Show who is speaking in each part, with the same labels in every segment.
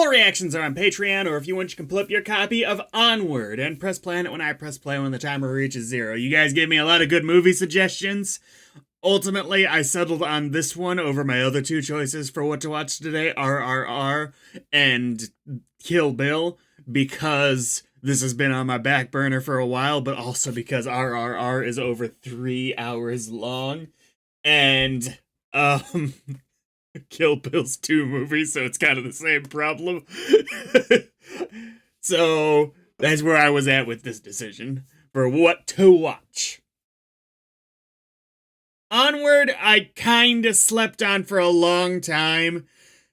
Speaker 1: Full reactions are on Patreon, or if you want, you can pull up your copy of Onward and press play on it when I press play when the timer reaches 0. You guys gave me a lot of good movie suggestions. Ultimately, I settled on this one over my other two choices for what to watch today, RRR and Kill Bill, because this has been on my back burner for a while, but also because RRR is over 3 hours long. And, Kill Bill's 2 movies, so it's kind of the same problem. So that's where I was at with this decision for what to watch. Onward, I kinda slept on for a long time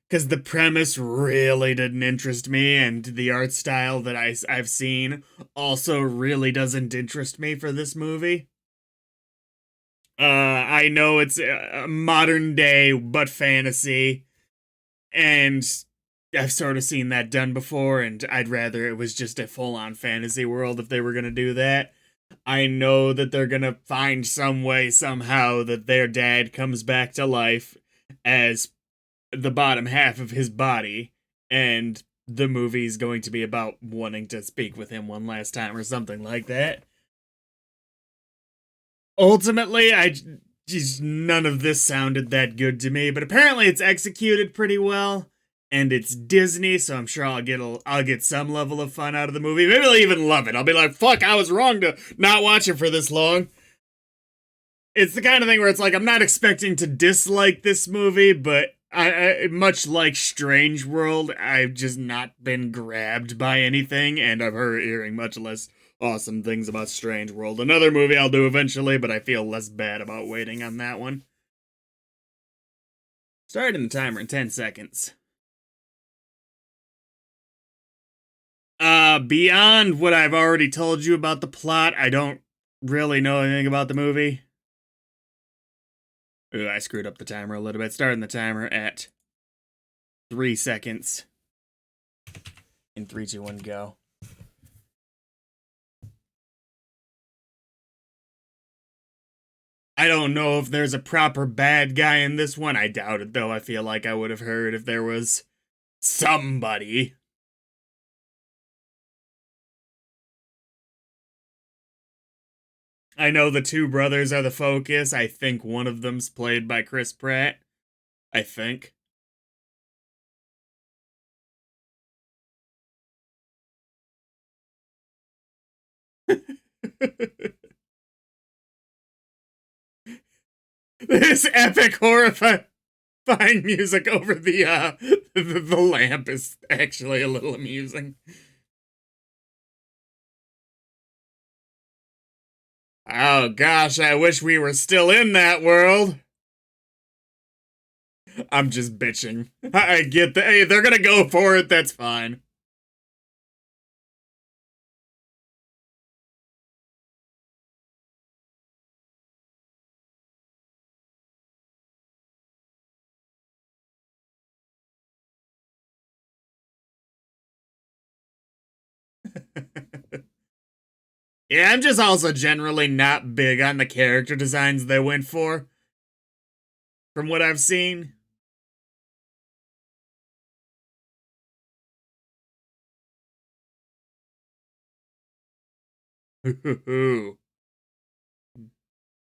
Speaker 1: because the premise really didn't interest me, and the art style that I've seen also really doesn't interest me for this movie. I know it's modern day, but fantasy, and I've sort of seen that done before, and I'd rather it was just a full-on fantasy world if they were gonna do that. I know that they're gonna find some way, somehow, that their dad comes back to life as the bottom half of his body, and the movie's going to be about wanting to speak with him one last time or something like that. Ultimately, none of this sounded that good to me, but apparently it's executed pretty well, and it's Disney, so I'm sure I'll get some level of fun out of the movie. Maybe I'll even love it. I'll be like, fuck, I was wrong to not watch it for this long. It's the kind of thing where it's like, I'm not expecting to dislike this movie, but I much like Strange World, I've just not been grabbed by anything, and I've hearing much less awesome things about Strange World. Another movie I'll do eventually, but I feel less bad about waiting on that one. Starting the timer in 10 seconds. Beyond what I've already told you about the plot, I don't really know anything about the movie. Ooh, I screwed up the timer a little bit. Starting the timer at 3 seconds. In 3, 2, 1, go. I don't know if there's a proper bad guy in this one. I doubt it, though. I feel like I would have heard if there was somebody. I know the two brothers are the focus. I think one of them's played by Chris Pratt. I think. This epic horrifying music over the lamp is actually a little amusing. Oh gosh, I wish we were still in that world. I'm just bitching. I get that. Hey, they're gonna go for it, that's fine. Yeah, I'm just also generally not big on the character designs they went for. From what I've seen.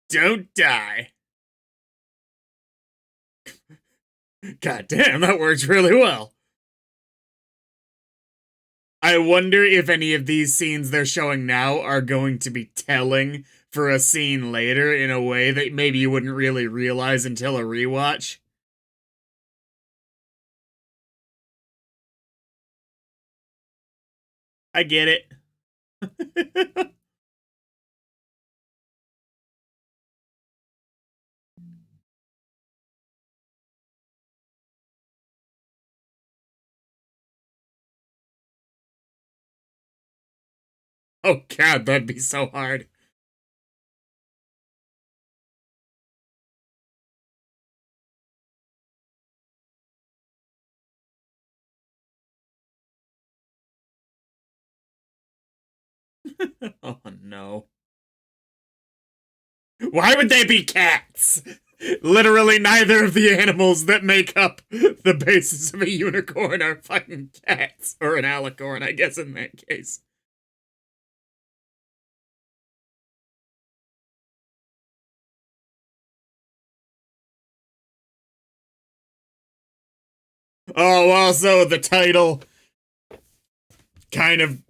Speaker 1: Don't die. God damn, that works really well. I wonder if any of these scenes they're showing now are going to be telling for a scene later in a way that maybe you wouldn't really realize until a rewatch. I get it. Oh god, that'd be so hard. Oh no. Why would they be cats? Literally neither of the animals that make up the basis of a unicorn are fucking cats. Or an alicorn, I guess, in that case. Oh, also the title kind of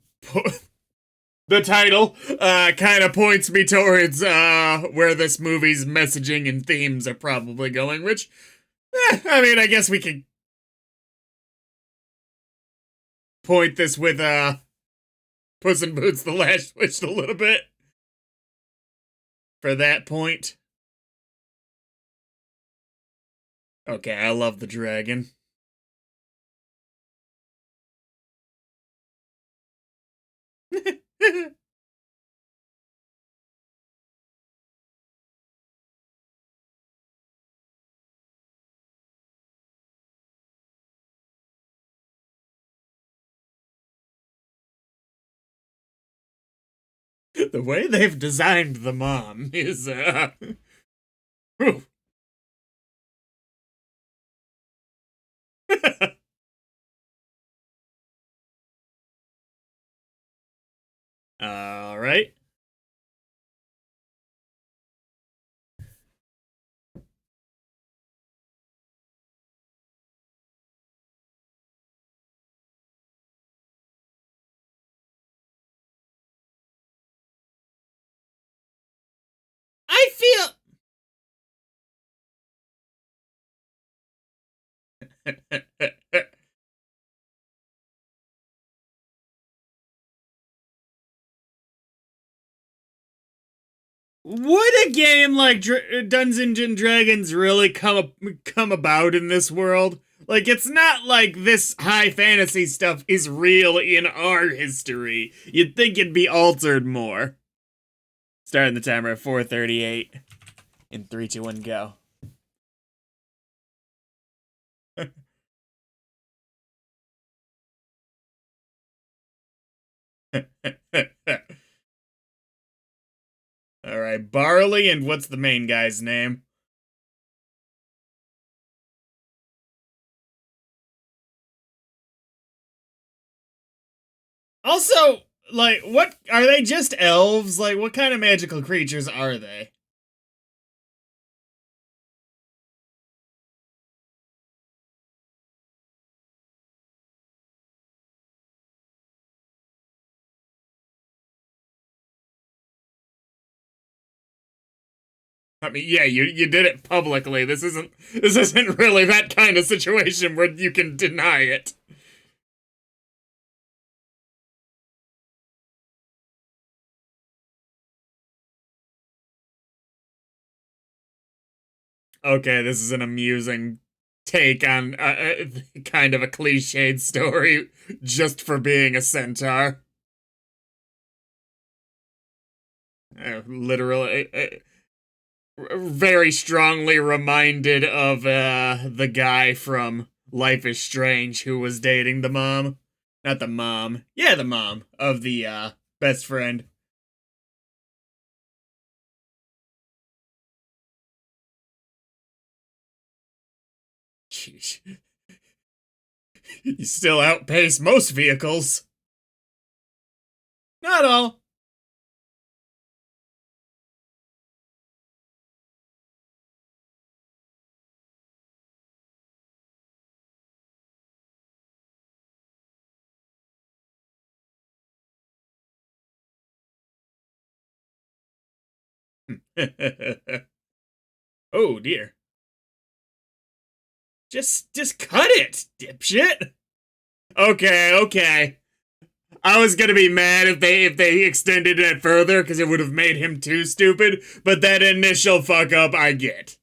Speaker 1: the title kind of points me towards where this movie's messaging and themes are probably going, which I mean, I guess we could point this with Puss in Boots the Last Wish a little bit for that point. Okay, I love the dragon. The way they've designed the mom is all right. I feel would a game like Dungeons and Dragons really come about in this world? Like, it's not like this high fantasy stuff is real in our history. You'd think it'd be altered more. Starting the timer at 4:38. In 3, 2, 1, go. All right, Barley, and what's the main guy's name? Also, like, what are they? Just elves? Like, what kind of magical creatures are they? I mean, yeah, you did it publicly. This isn't really that kind of situation where you can deny it. Okay, this is an amusing take on kind of a cliched story just for being a centaur. Literally, very strongly reminded of the guy from Life is Strange who was dating the mom. Not the mom. Yeah, the mom of the best friend. Sheesh. You still outpace most vehicles. Not all. Oh dear. Just cut it, dipshit. Okay, okay. I was gonna be mad if they extended it further because it would have made him too stupid, but that initial fuck up I get.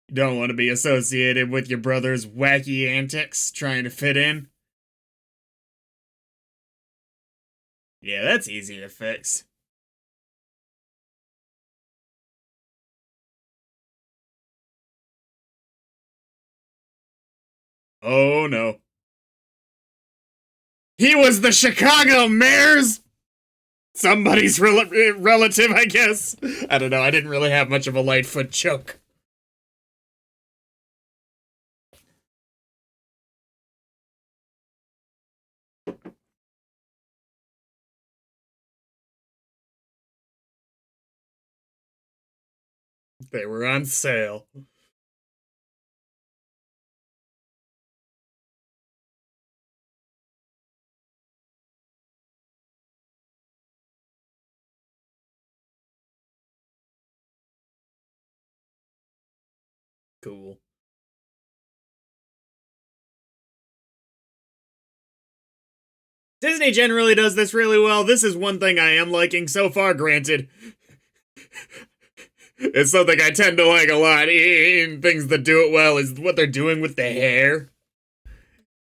Speaker 1: You don't want to be associated with your brother's wacky antics trying to fit in. Yeah, that's easy to fix. Oh no. He was the Chicago mayor's somebody's relative, I guess. I don't know. I didn't really have much of a Lightfoot joke. They were on sale. Cool. Disney generally does this really well. This is one thing I am liking so far, granted. It's something I tend to like a lot in things that do it well is what they're doing with the hair.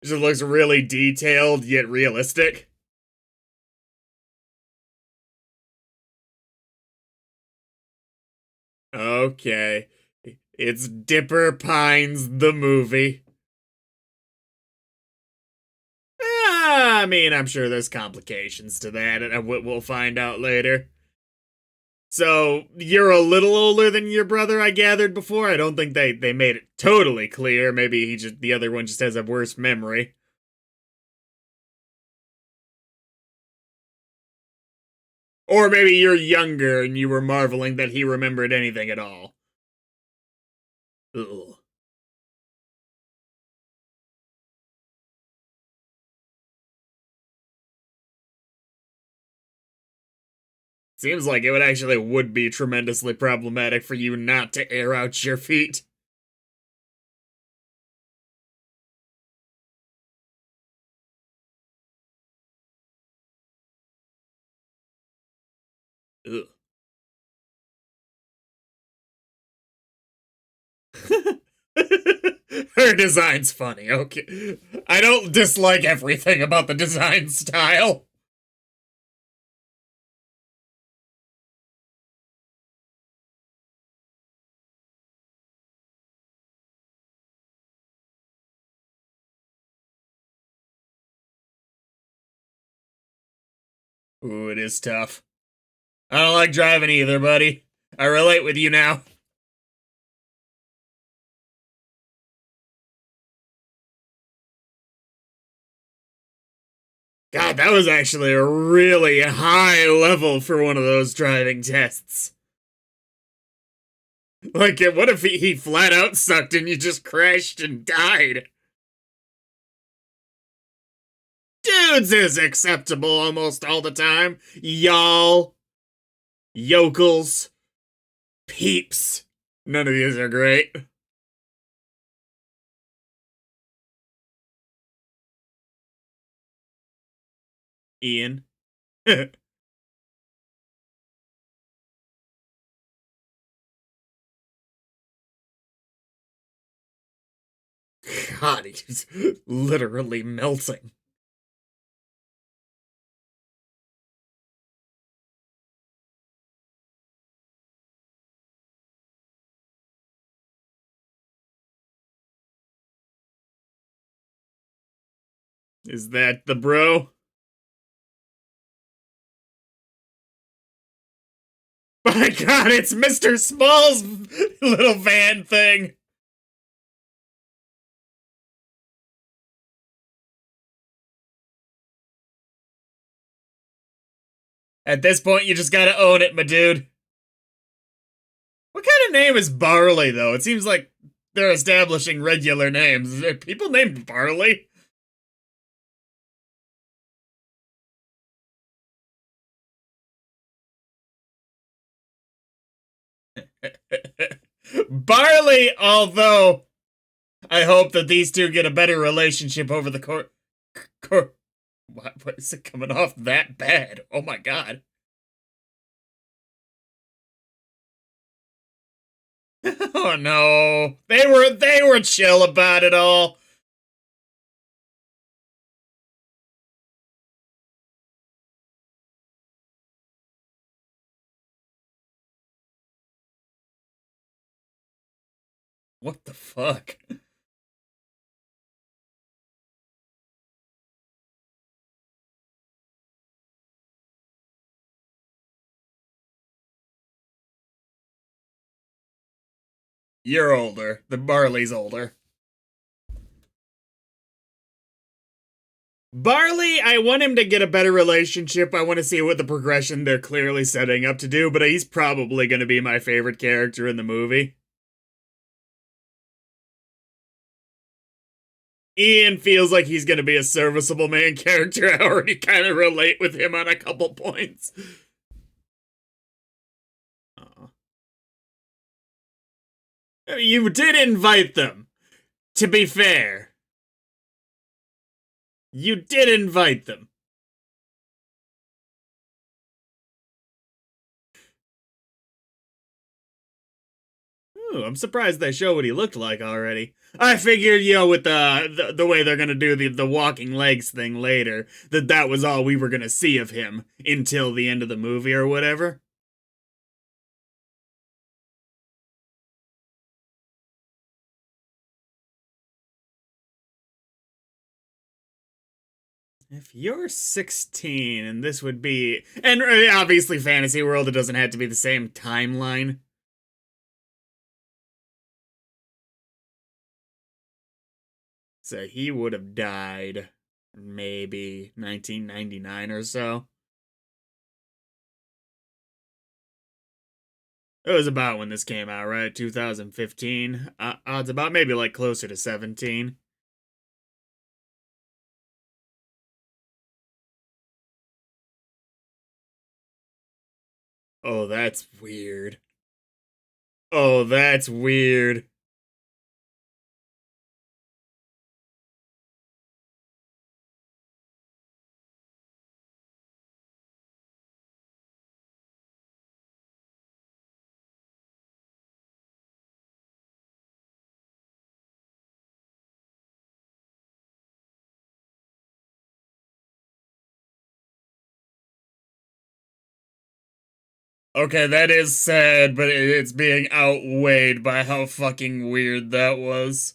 Speaker 1: It just looks really detailed yet realistic. Okay. It's Dipper Pines the movie. I mean, I'm sure there's complications to that, and we'll find out later. So, you're a little older than your brother, I gathered before. I don't think they made it totally clear. Maybe the other one just has a worse memory. Or maybe you're younger and you were marveling that he remembered anything at all. Ugh. Seems like it would be tremendously problematic for you not to air out your feet. Ugh. Her design's funny, okay. I don't dislike everything about the design style. Ooh, it is tough. I don't like driving either, buddy. I relate with you now. God, that was actually a really high level for one of those driving tests. Like, what if he flat out sucked and you just crashed and died? Dudes is acceptable almost all the time. Y'all, yokels, peeps. None of these are great. Ian. God, he's literally melting. Is that the bro? My God, it's Mr. Small's little van thing. At this point, you just gotta own it, my dude. What kind of name is Barley, though? It seems like they're establishing regular names. Is there people named Barley? Barley, although I hope that these two get a better relationship over the course. What is it coming off that bad? Oh my God. Oh no. They were chill about it all. What the fuck? You're older. The Barley's older. Barley, I want him to get a better relationship. I want to see what the progression they're clearly setting up to do, but he's probably going to be my favorite character in the movie. Ian feels like he's going to be a serviceable main character. I already kind of relate with him on a couple points. You did invite them, to be fair. You did invite them. Ooh, I'm surprised they show what he looked like already. I figured, with the way they're gonna do the walking legs thing later, that was all we were gonna see of him until the end of the movie or whatever. If you're 16, and this would be, and obviously Fantasy World, it doesn't have to be the same timeline. So he would have died maybe 1999 or so. It was about when this came out, right? 2015. Odds about maybe like closer to 17. Oh, that's weird. Oh, that's weird. Okay, that is sad, but it's being outweighed by how fucking weird that was.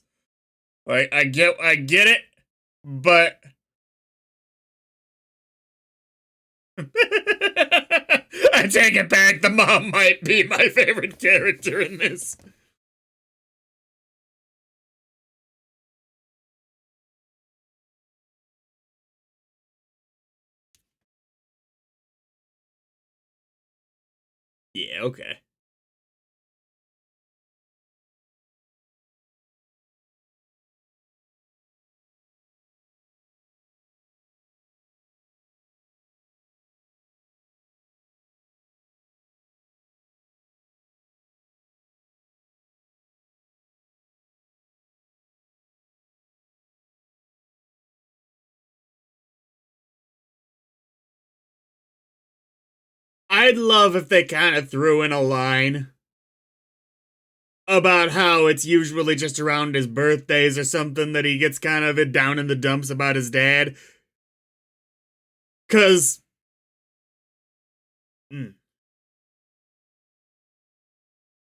Speaker 1: Like, I get it, but I take it back. The mom might be my favorite character in this. Yeah, okay. I'd love if they kind of threw in a line about how it's usually just around his birthdays or something that he gets kind of it down in the dumps about his dad. Cause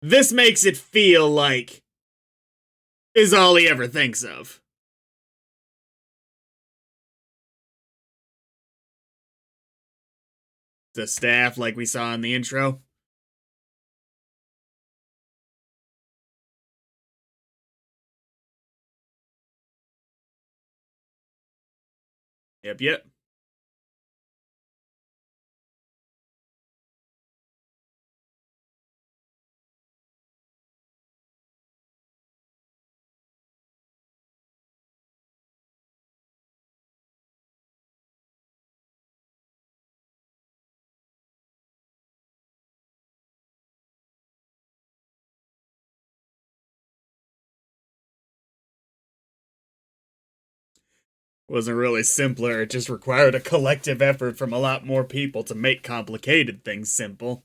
Speaker 1: this makes it feel like is all he ever thinks of. The staff, like we saw in the intro. Yep. Wasn't really simpler, it just required a collective effort from a lot more people to make complicated things simple.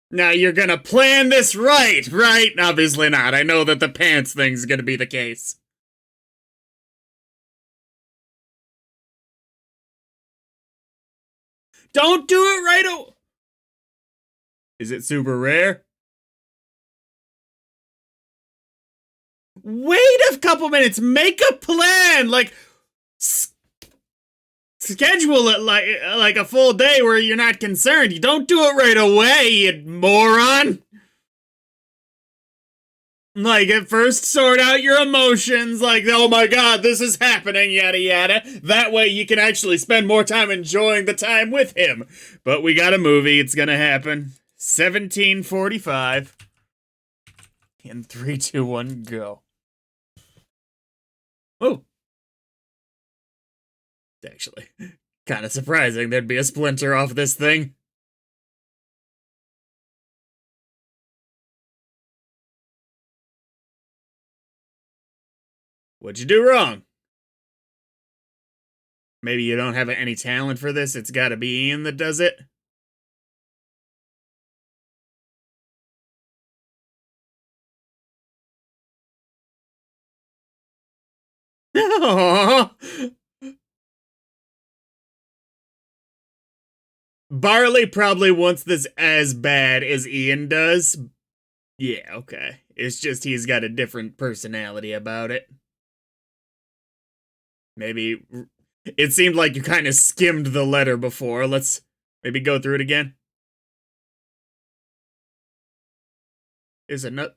Speaker 1: Now you're gonna plan this right? Obviously not. I know that the pants thing's gonna be the case. Don't do it right away. Is it super rare? Wait a couple minutes. Make a plan. Like, schedule it like a full day where you're not concerned. You don't do it right away, you moron. Like, at first, sort out your emotions, like, oh my god, this is happening, yada yada. That way you can actually spend more time enjoying the time with him. But we got a movie, it's gonna happen. 1745. In 3, 2, 1, go. Oh. It's actually kind of surprising there'd be a splinter off this thing. What'd you do wrong? Maybe you don't have any talent for this, it's gotta be Ian that does it? No. Barley probably wants this as bad as Ian does. Yeah, okay. It's just he's got a different personality about it. Maybe it seemed like you kind of skimmed the letter before. Let's maybe go through it again. Is it not?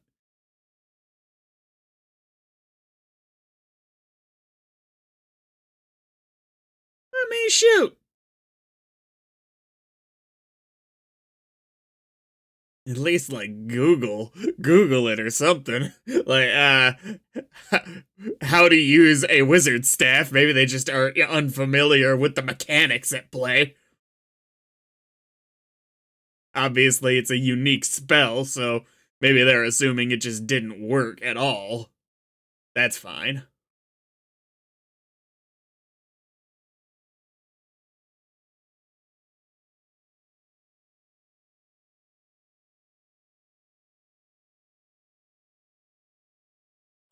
Speaker 1: I mean, shoot. At least like Google it or something. Like how to use a wizard staff. Maybe they just are unfamiliar with the mechanics at play. Obviously, it's a unique spell, so maybe they're assuming it just didn't work at all. That's fine.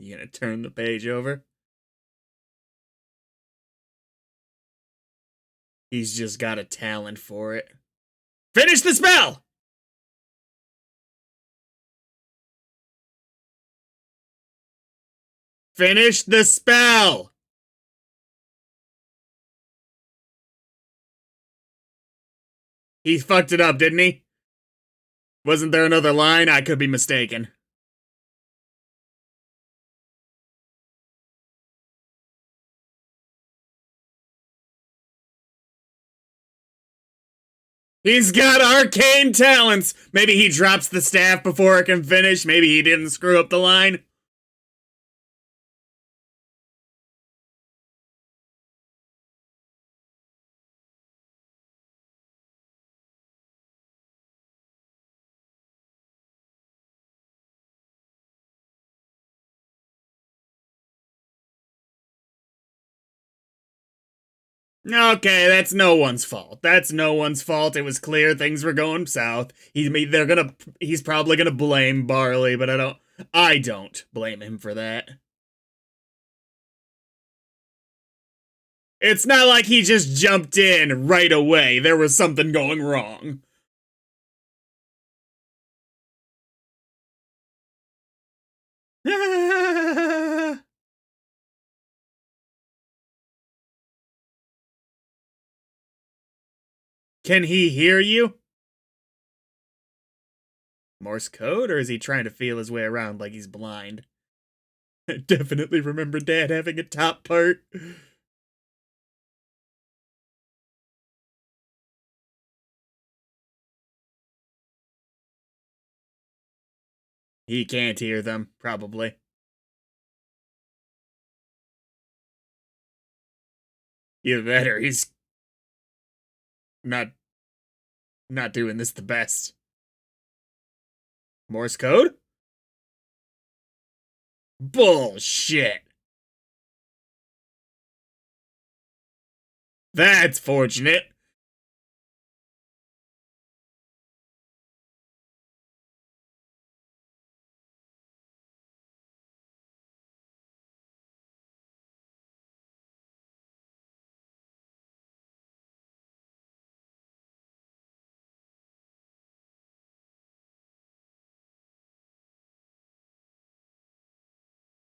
Speaker 1: You gonna turn the page over? He's just got a talent for it. Finish the spell! Finish the spell! He fucked it up, didn't he? Wasn't there another line? I could be mistaken. He's got arcane talents! Maybe he drops the staff before it can finish. Maybe he didn't screw up the line. Okay, that's no one's fault. That's no one's fault. It was clear things were going south. He's probably gonna blame Barley, but I don't blame him for that. It's not like he just jumped in right away. There was something going wrong. Can he hear you? Morse code, or is he trying to feel his way around like he's blind? I definitely remember Dad having a top part. He can't hear them, probably. Either that or he's not not doing this the best. Morse code? Bullshit. That's fortunate.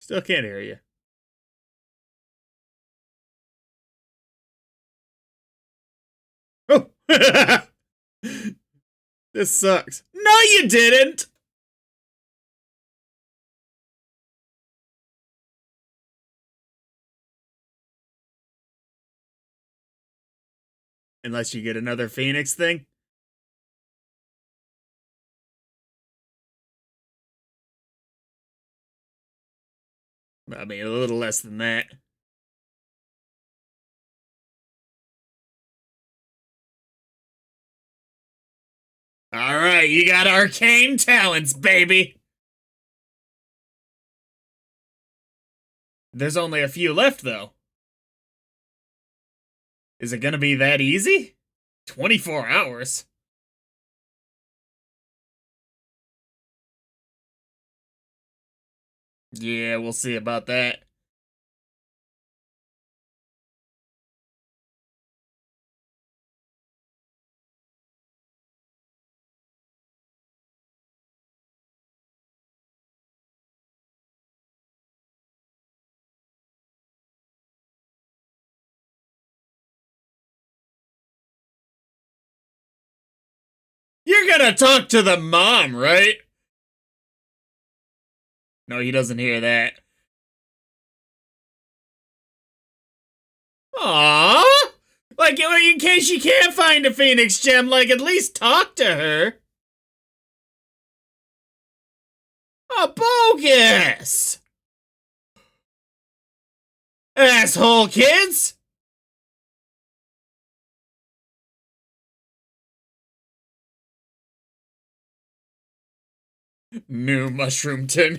Speaker 1: Still can't hear you. Oh! This sucks. No, you didn't! Unless you get another Phoenix thing. I mean, a little less than that. Alright, you got arcane talents, baby! There's only a few left, though. Is it gonna be that easy? 24 hours? Yeah, we'll see about that. You're gonna talk to the mom, right? No, he doesn't hear that. Aww! Like, in case you can't find a Phoenix gem, like, at least talk to her. Oh, bogus! Asshole kids! New mushroom tin.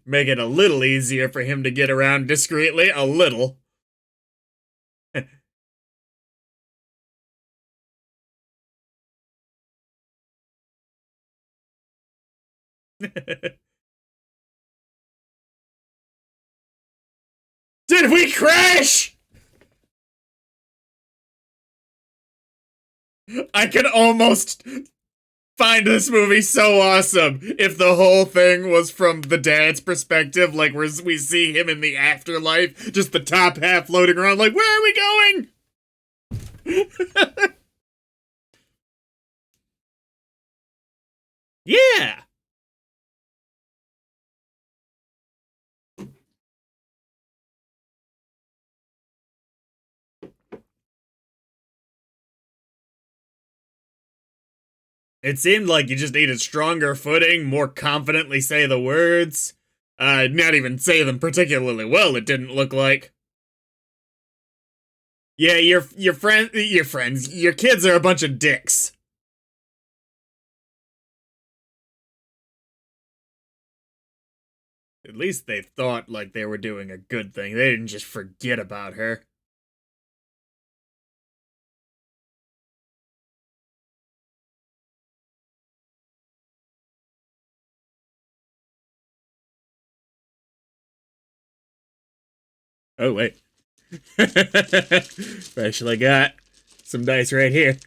Speaker 1: Make it a little easier for him to get around discreetly. A little. Did we crash? I could almost find this movie so awesome if the whole thing was from the dad's perspective, like we see him in the afterlife, just the top half floating around, like, where are we going? Yeah. It seemed like you just needed stronger footing, more confidently say the words. Not even say them particularly well, it didn't look like. Yeah, your friends, your kids are a bunch of dicks. At least they thought like they were doing a good thing. They didn't just forget about her. Oh, wait. Actually got some dice right here.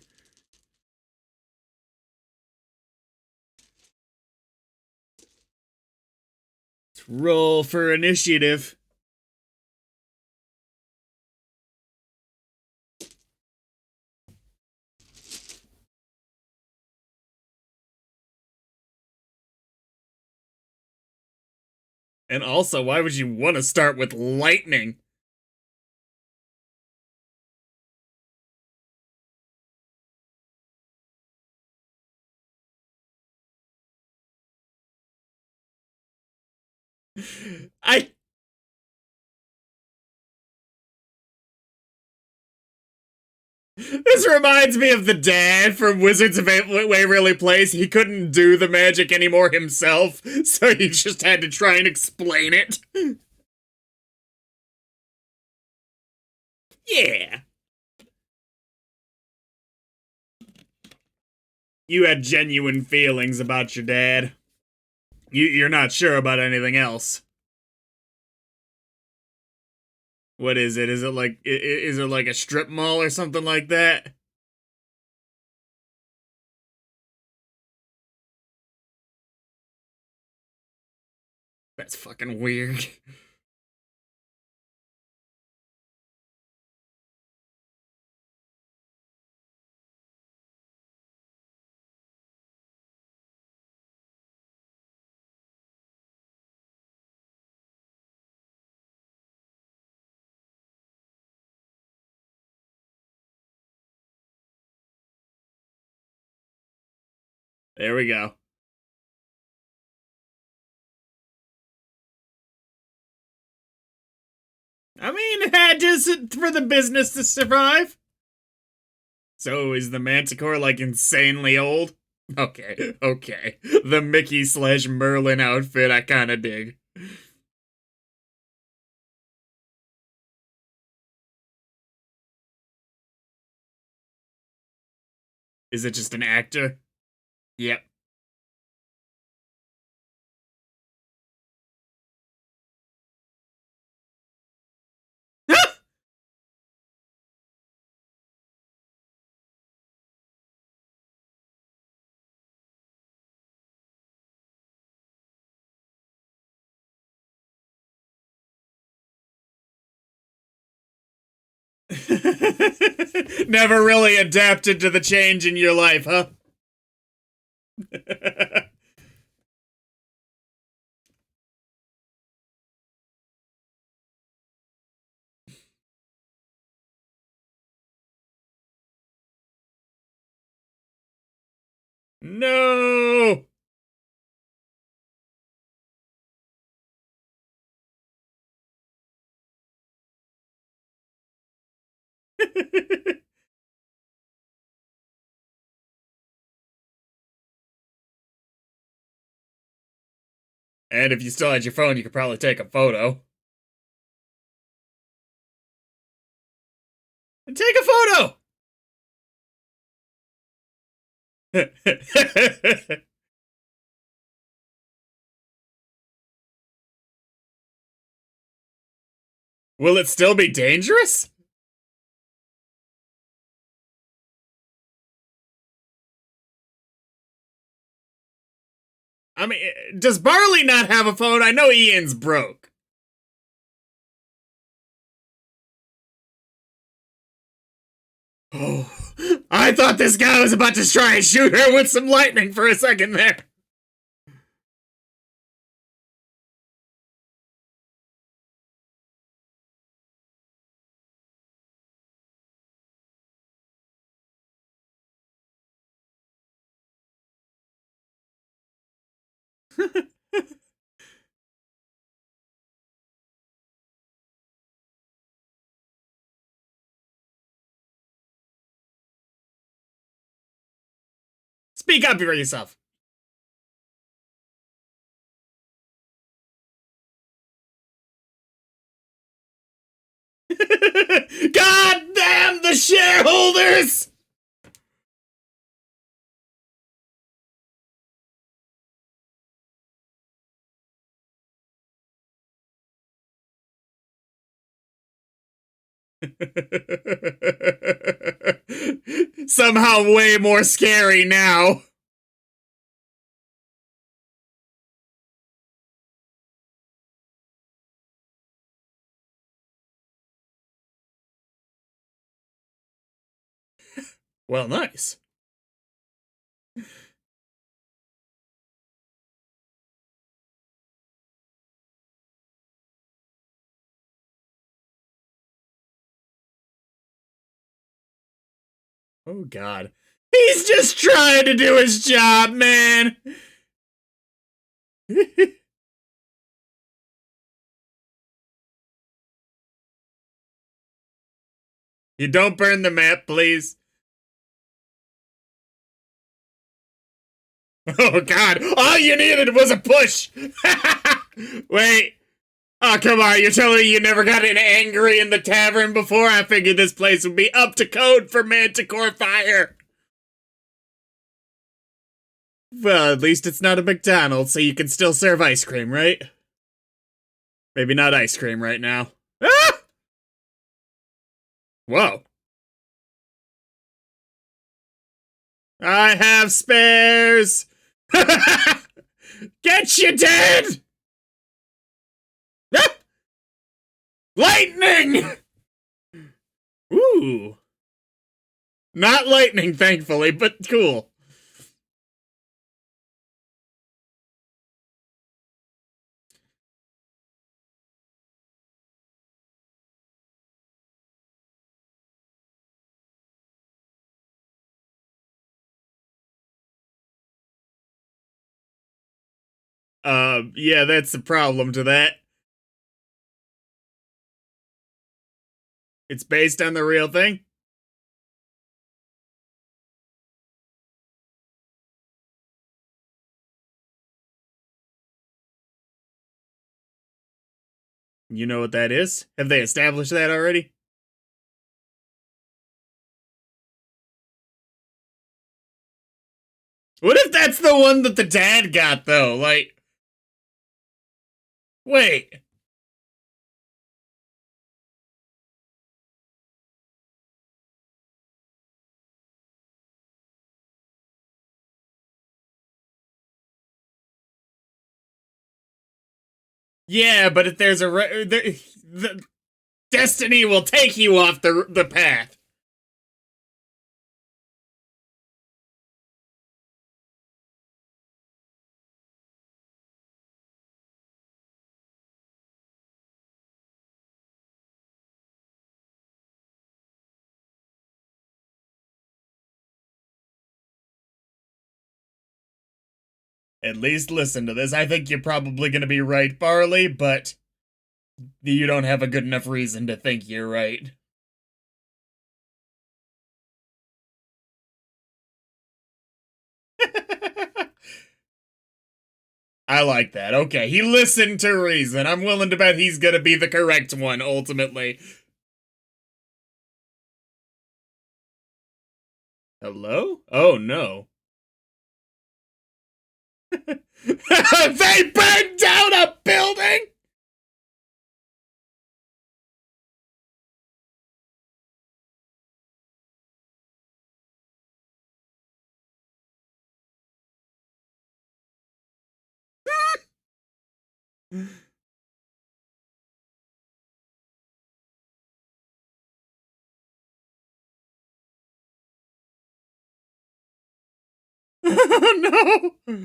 Speaker 1: Let's roll for initiative. And also, why would you want to start with lightning? I This reminds me of the dad from Wizards of Waverly Place. He couldn't do the magic anymore himself, so he just had to try and explain it. Yeah. You had genuine feelings about your dad. You're not sure about anything else. What is it? Is it like a strip mall or something like that? That's fucking weird. There we go. I mean, it had to for the business to survive. So is the Manticore like insanely old? Okay, okay. The Mickey slash Merlin outfit I kinda dig. Is it just an actor? Yep. Never really adapted to the change in your life, huh? No! And if you still had your phone, you could probably take a photo. Take a photo! Will it still be dangerous? I mean, does Barley not have a phone? I know Ian's broke. Oh, I thought this guy was about to try and shoot her with some lightning for a second there. Speak up for yourself. God damn the shareholders! Somehow way more scary now. Well, nice. Oh, God. He's just trying to do his job, man. You don't burn the map, please. Oh, God. All you needed was a push. Wait. Oh, come on. You're telling me you never got angry in the tavern before? I figured this place would be up to code for Manticore fire. Well, at least it's not a McDonald's, so you can still serve ice cream, right? Maybe not ice cream right now. Ah! Whoa. I have spares! Get you dead! Ah! Lightning! Ooh. Not lightning, thankfully, but cool. Yeah, that's the problem to that. It's based on the real thing? You know what that is? Have they established that already? What if that's the one that the dad got, though? Like, wait. Yeah, but if there's a the destiny will take you off the path. At least listen to this. I think you're probably going to be right, Barley, but you don't have a good enough reason to think you're right. I like that. Okay, he listened to reason. I'm willing to bet he's gonna be the correct one, ultimately. Hello? Oh, no. They burned down a building?! Oh, no!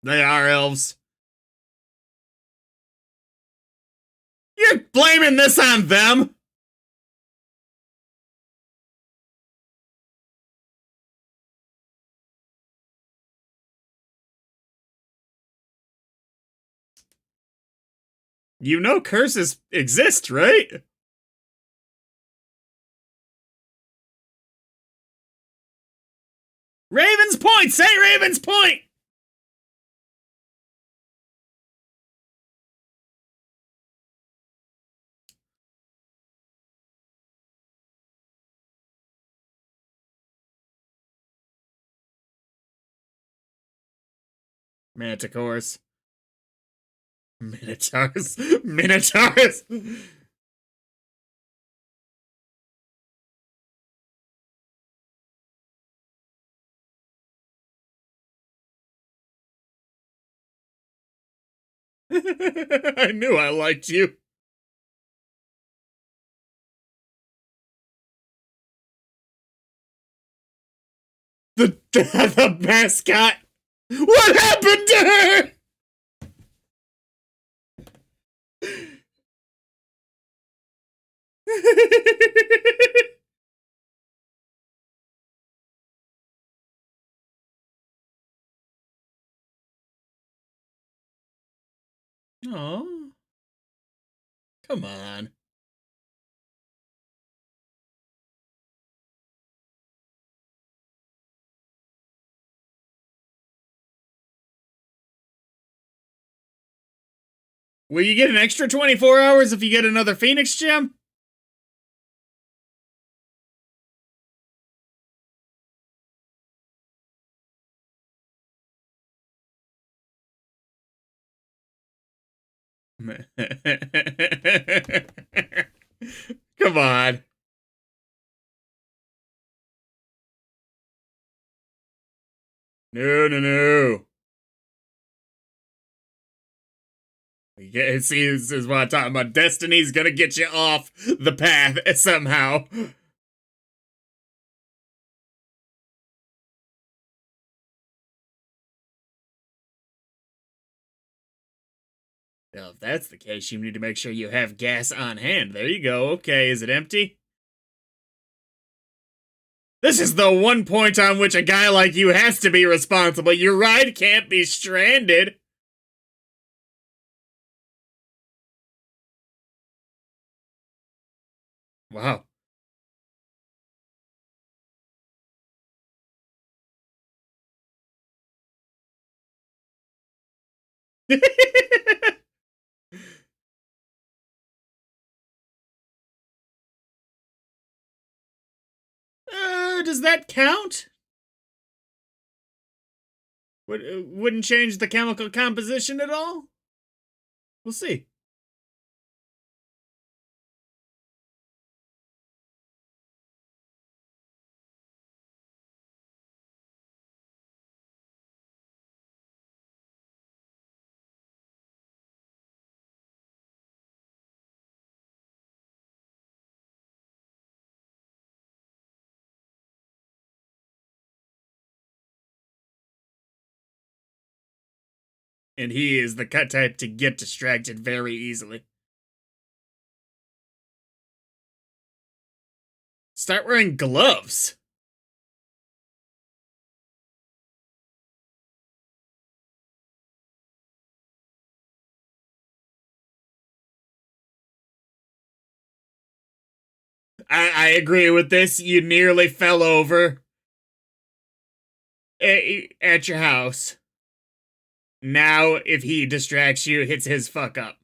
Speaker 1: They are elves. You're blaming this on them? You know curses exist, right? Raven's Point! Say Raven's Point! Manticores. Minotaurs. Minotaurs! I knew I liked you. The mascot. What happened to her? Oh, come on. Will you get an extra 24 hours if you get another Phoenix gem? Come on. No, no, no. Yeah, see, this is what I'm talking about. Destiny's gonna get you off the path somehow. Well, if that's the case, you need to make sure you have gas on hand. There you go. Okay, is it empty? This is the one point on which a guy like you has to be responsible. Your ride can't be stranded. Wow. Does that count? Wouldn't change the chemical composition at all? We'll see. And he is the cut type to get distracted very easily. Start wearing gloves. I agree with this. You nearly fell over at your house. Now, if he distracts you, it's his fuck up.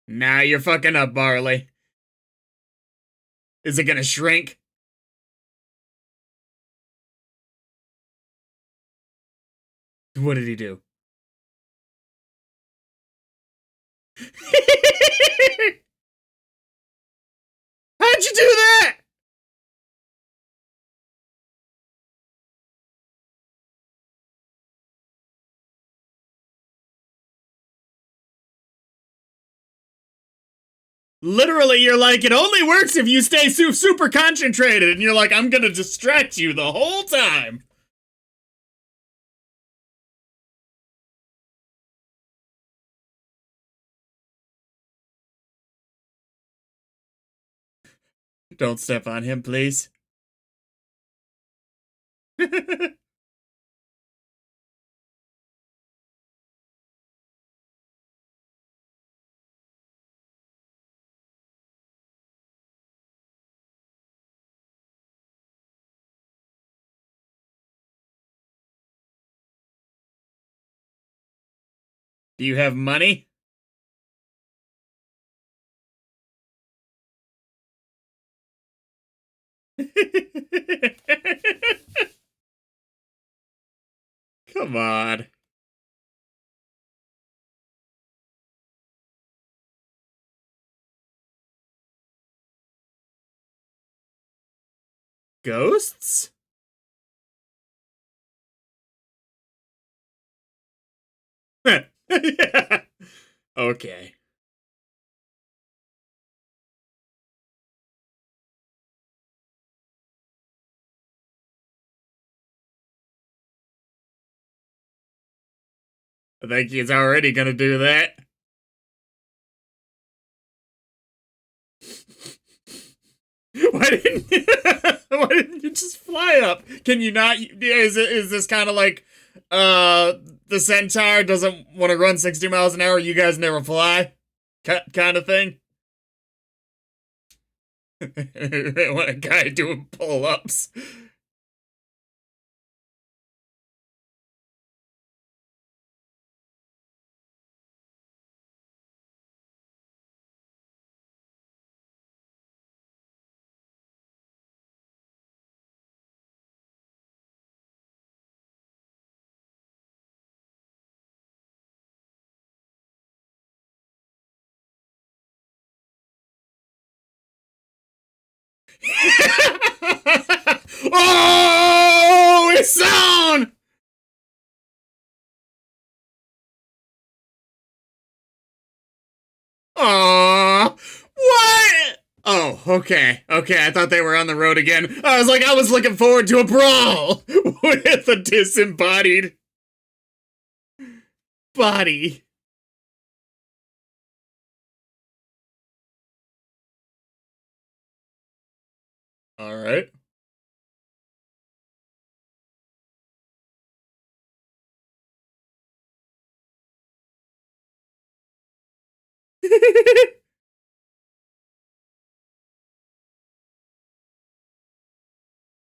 Speaker 1: Now you're fucking up, Barley. Is it gonna shrink? What did he do? How'd you do that? Literally, you're like, it only works if you stay super concentrated. And you're like, I'm gonna distract you the whole time. Don't step on him, please. Do you have money? Come on. Ghosts? Yeah. Okay. I think he's already gonna do that. Why didn't you just fly up? Can you not? Is this kind of like the Centaur doesn't want to run 60 miles an hour, you guys never fly? Kind of thing? Want a guy doing pull-ups. Oh, it's on! Aww. What? Oh, okay. Okay, I thought they were on the road again. I was looking forward to a brawl with a disembodied body. All right.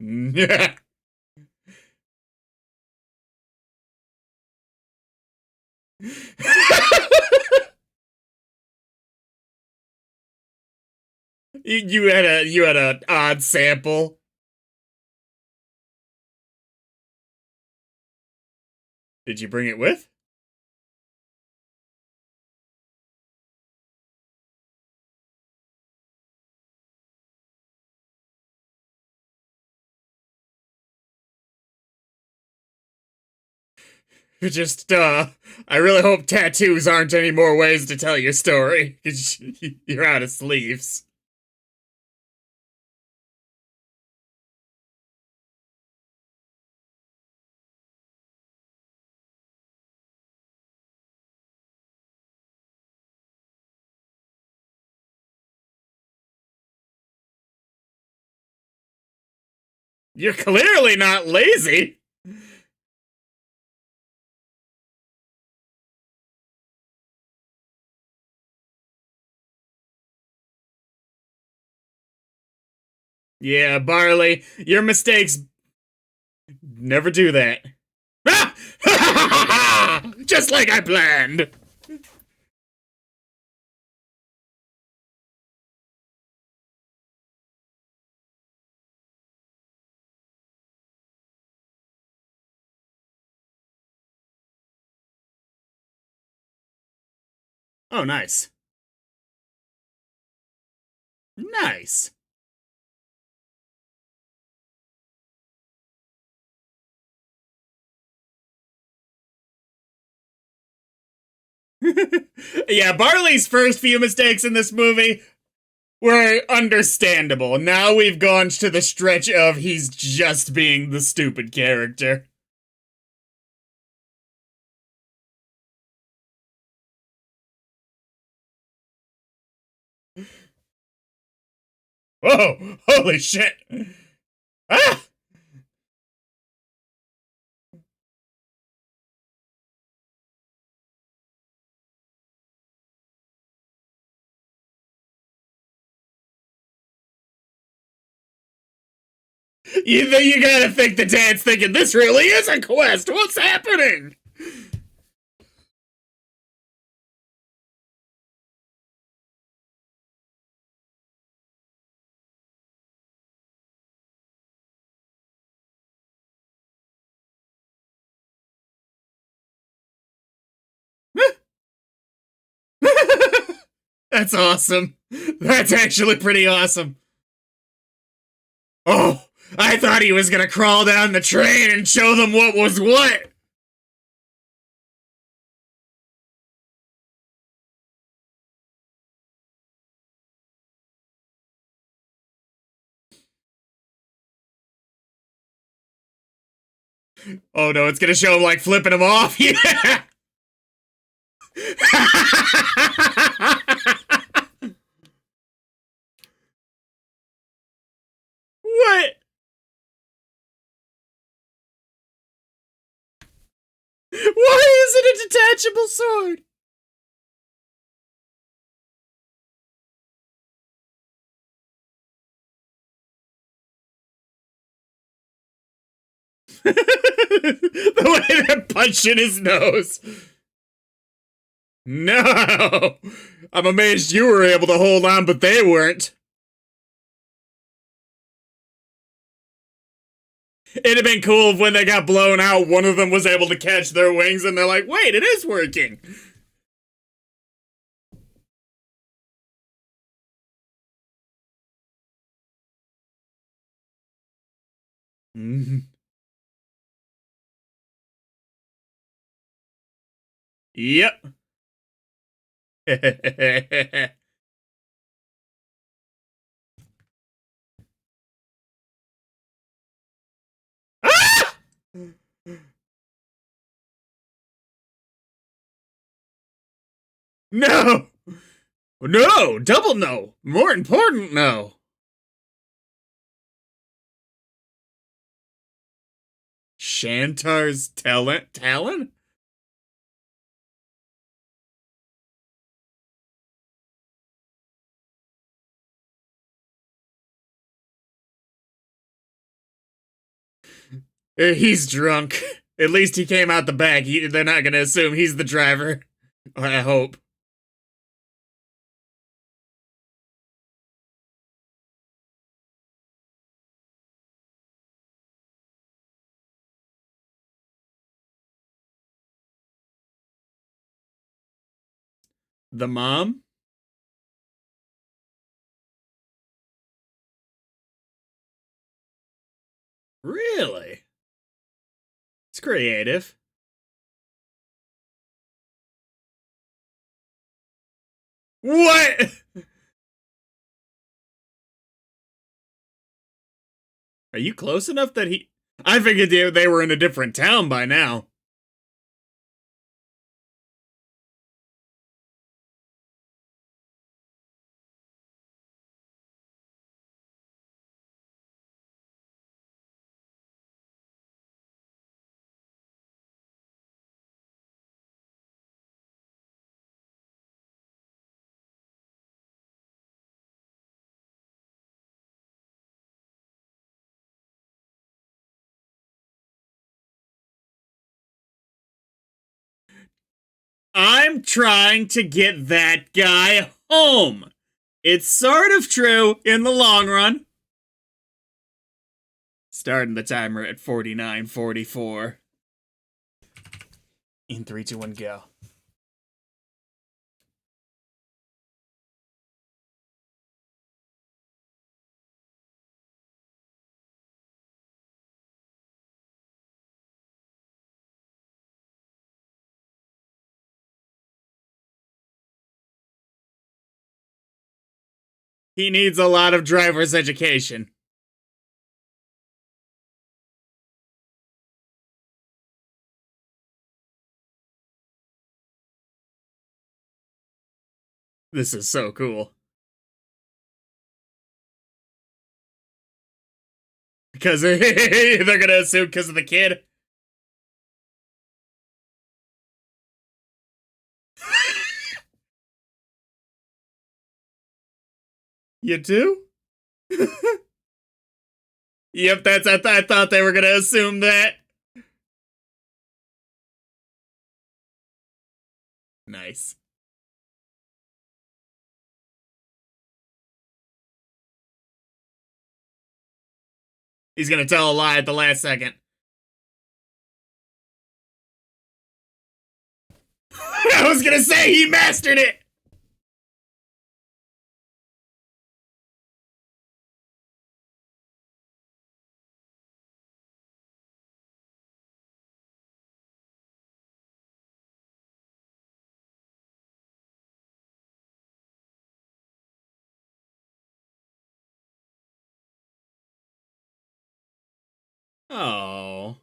Speaker 1: Yeah. You had a odd sample. Did you bring it with? Just I really hope tattoos aren't any more ways to tell your story. 'Cause you're out of sleeves. You're clearly not lazy. Yeah, Barley, your mistakes never do that. Just like I planned. Oh, nice. Nice. Yeah, Barley's first few mistakes in this movie were understandable. Now we've gone to the stretch of he's just being the stupid character. Whoa, holy shit. Ah! You gotta think the dad's thinking, this really is a quest. What's happening? That's awesome. That's actually pretty awesome. Oh, I thought he was gonna crawl down the train and show them what was what. Oh no, it's gonna show him like flipping him off. Yeah. What? Why is it a detachable sword? The way they're punching his nose. No! I'm amazed you were able to hold on, but they weren't. It'd have been cool if when they got blown out, one of them was able to catch their wings and they're like, wait, it is working. Mhm. Yep. Ah! No! No! Double no! More important, no! Shantar's Talon? He's drunk. At least he came out the back. They're not gonna assume he's the driver. I hope. The mom? Really? It's creative. What? Are you close enough that he... I figured they were in a different town by now. I'm trying to get that guy home. It's sort of true in the long run. Starting the timer at 49:44. In 3, 2, 1, go. He needs a lot of driver's education. This is so cool. Because they're gonna assume because of the kid. You do? Yep, I thought they were gonna assume that. Nice. He's gonna tell a lie at the last second. I was gonna say he mastered it! Oh.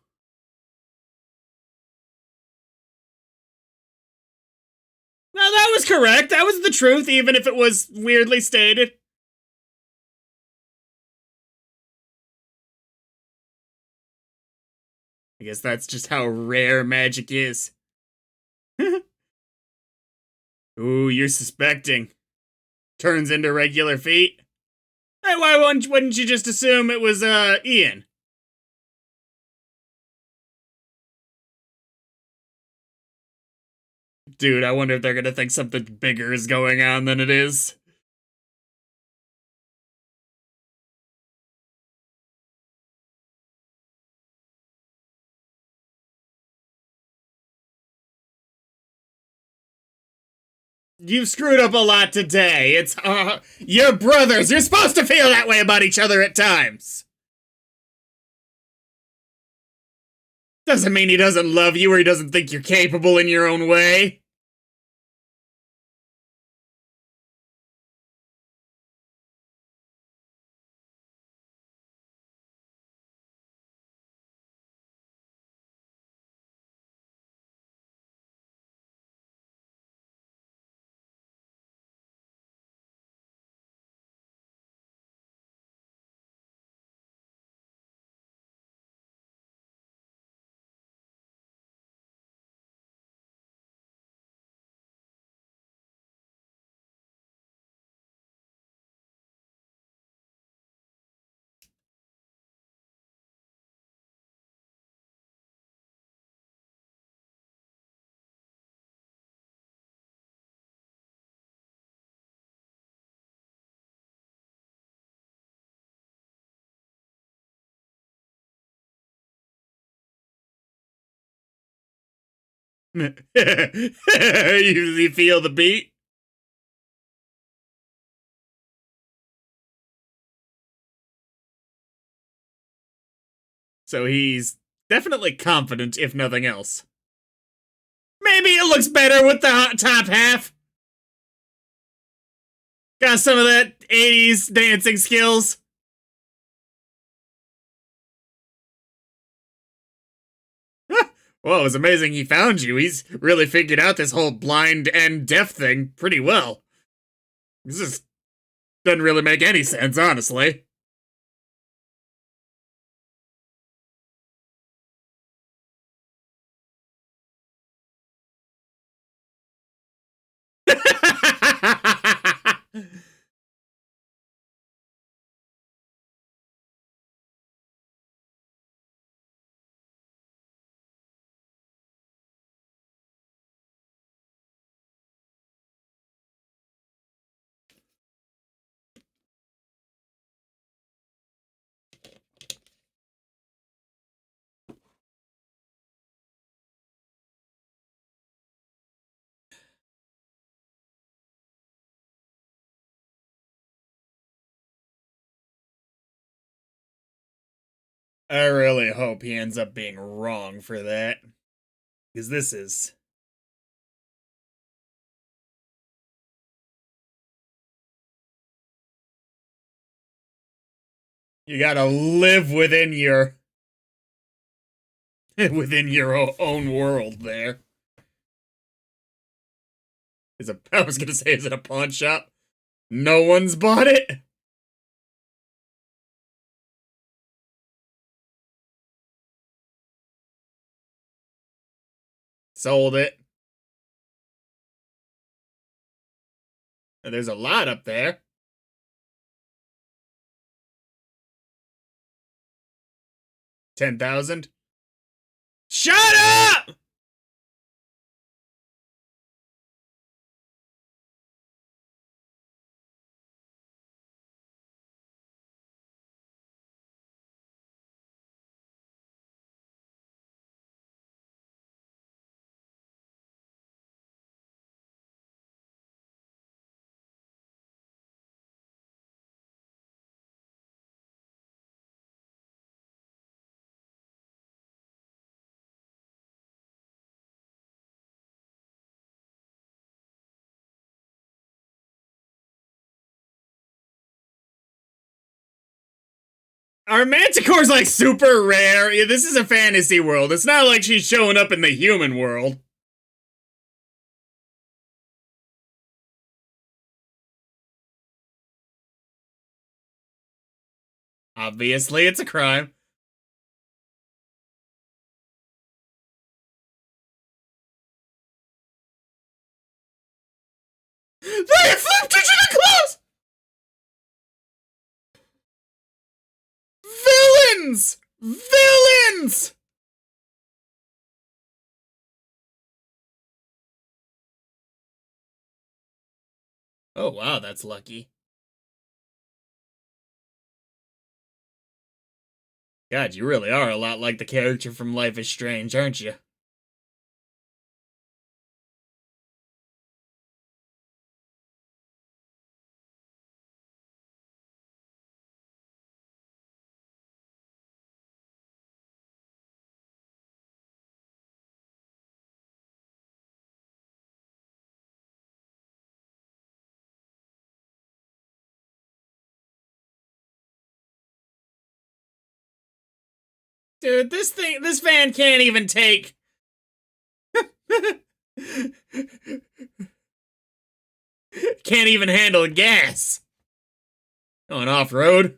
Speaker 1: No, that was correct. That was the truth, even if it was weirdly stated. I guess that's just how rare magic is. Ooh, you're suspecting. Turns into regular feet. Hey, why wouldn't you just assume it was, Ian? Dude, I wonder if they're gonna think something bigger is going on than it is. You've screwed up a lot today. It's, you're brothers. You're supposed to feel that way about each other at times. Doesn't mean he doesn't love you or he doesn't think you're capable in your own way. You feel the beat? So he's definitely confident, if nothing else. Maybe it looks better with the top half. Got some of that 80s dancing skills. Well, it was amazing he found you. He's really figured out this whole blind and deaf thing pretty well. This just doesn't really make any sense, honestly. I really hope he ends up being wrong for that. Because this is. You gotta live within your. within your own world there. I was gonna say, is it a pawn shop? No one's bought it? Sold it. There's a lot up there. 10,000? Shut up! Our Manticore's like super rare. Yeah, this is a fantasy world. It's not like she's showing up in the human world. Obviously, it's a crime. They flipped digital clothes! Villains! Villains! Oh, wow, that's lucky. God, you really are a lot like the character from Life is Strange, aren't you? Dude, this van can't even take... Can't even handle gas. Going off-road.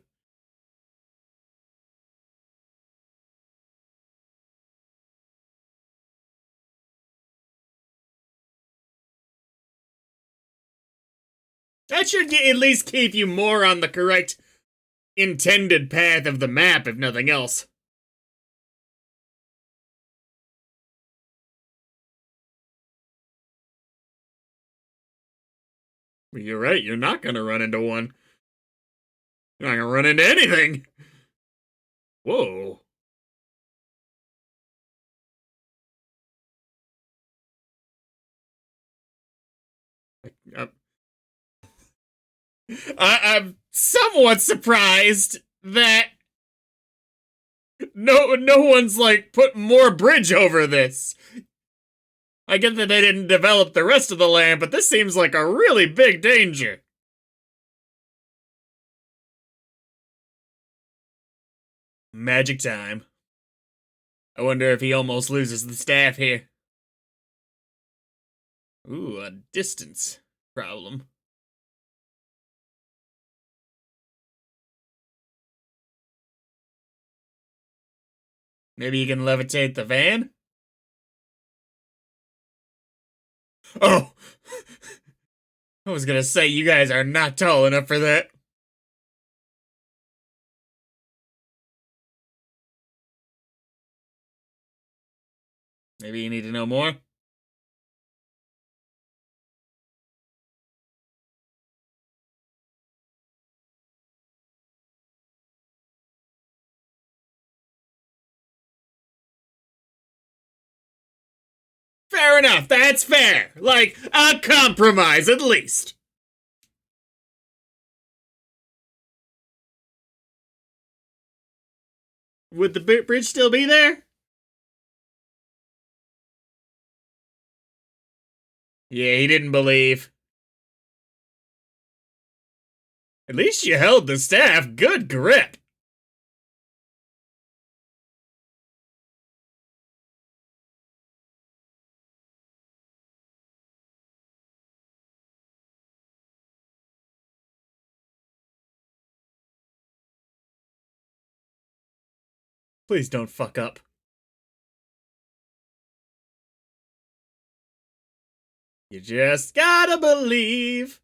Speaker 1: That should at least keep you more on the correct intended path of the map, if nothing else. Well, you're right, you're not gonna run into one. You're not gonna run into anything. Whoa. I'm somewhat surprised that no one's like put more bridge over this. I get that they didn't develop the rest of the land, but this seems like a really big danger. Magic time. I wonder if he almost loses the staff here. Ooh, a distance problem. Maybe you can levitate the van? Oh! I was gonna say, you guys are not tall enough for that. Maybe you need to know more? Fair enough, that's fair. Like, a compromise, at least. Would the bridge still be there? Yeah, he didn't believe. At least you held the staff. Good grip. Please don't fuck up. You just gotta believe.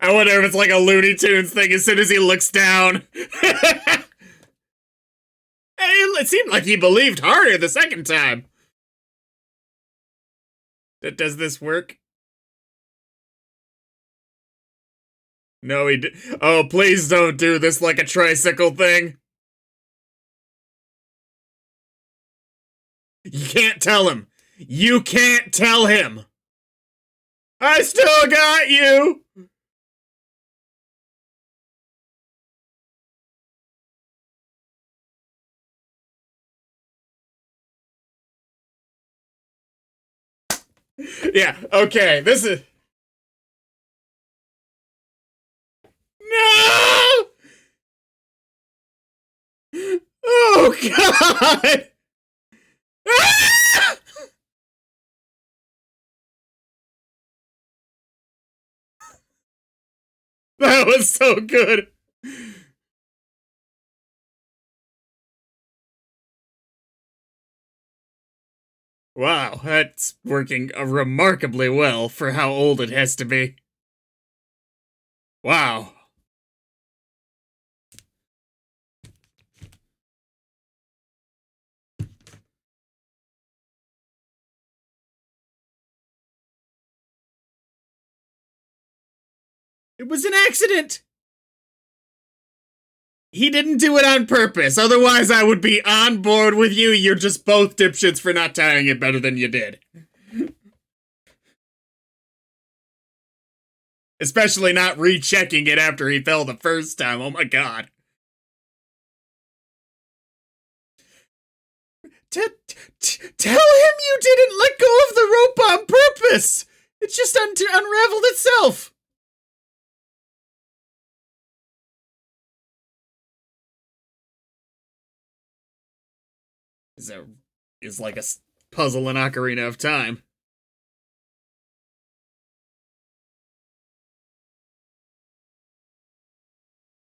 Speaker 1: I wonder if it's like a Looney Tunes thing as soon as he looks down. It seemed like he believed harder the second time. Does this work? No, he did. Oh, please don't do this like a tricycle thing. You can't tell him. You can't tell him. I still got you. Yeah, okay, this is... No! Oh, God! That was so good. Wow, that's working remarkably well for how old it has to be. Wow. It was an accident. He didn't do it on purpose. Otherwise, I would be on board with you. You're just both dipshits for not tying it better than you did. Especially not rechecking it after he fell the first time. Oh my God. Tell him you didn't let go of the rope on purpose! It's just unraveled itself! Is like a puzzle in Ocarina of Time.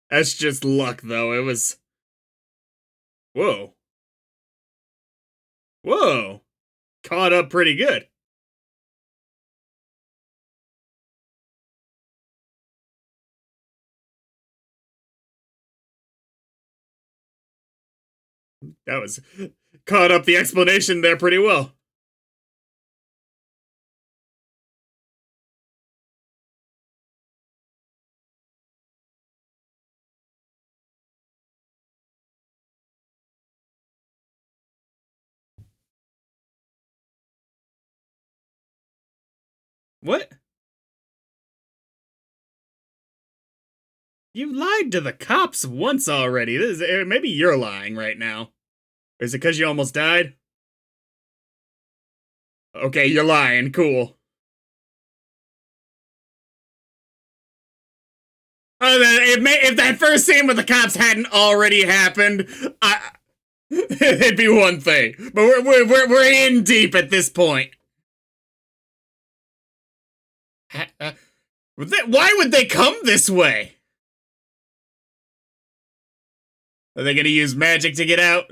Speaker 1: That's just luck, though. It was. Whoa. Whoa. Caught up pretty good. That was. Caught up the explanation there pretty well. What? You lied to the cops once already. Maybe you're lying right now. Is it because you almost died? Okay, you're lying. Cool. If that first scene with the cops hadn't already happened, it'd be one thing. But we're in deep at this point. Why would they come this way? Are they gonna use magic to get out?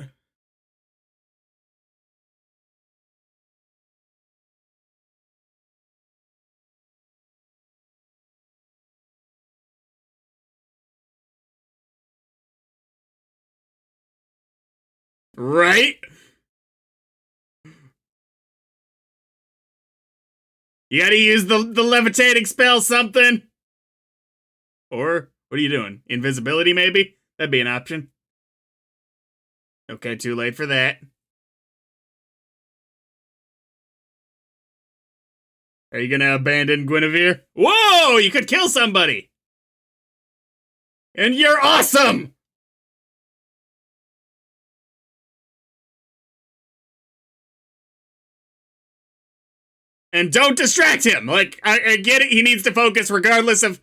Speaker 1: Right? You gotta use the levitating spell something. Or, what are you doing? Invisibility, maybe? That'd be an option. Okay, too late for that. Are you gonna abandon Guinevere? Whoa! You could kill somebody! And you're awesome! And don't distract him! Like, I get it, he needs to focus regardless of...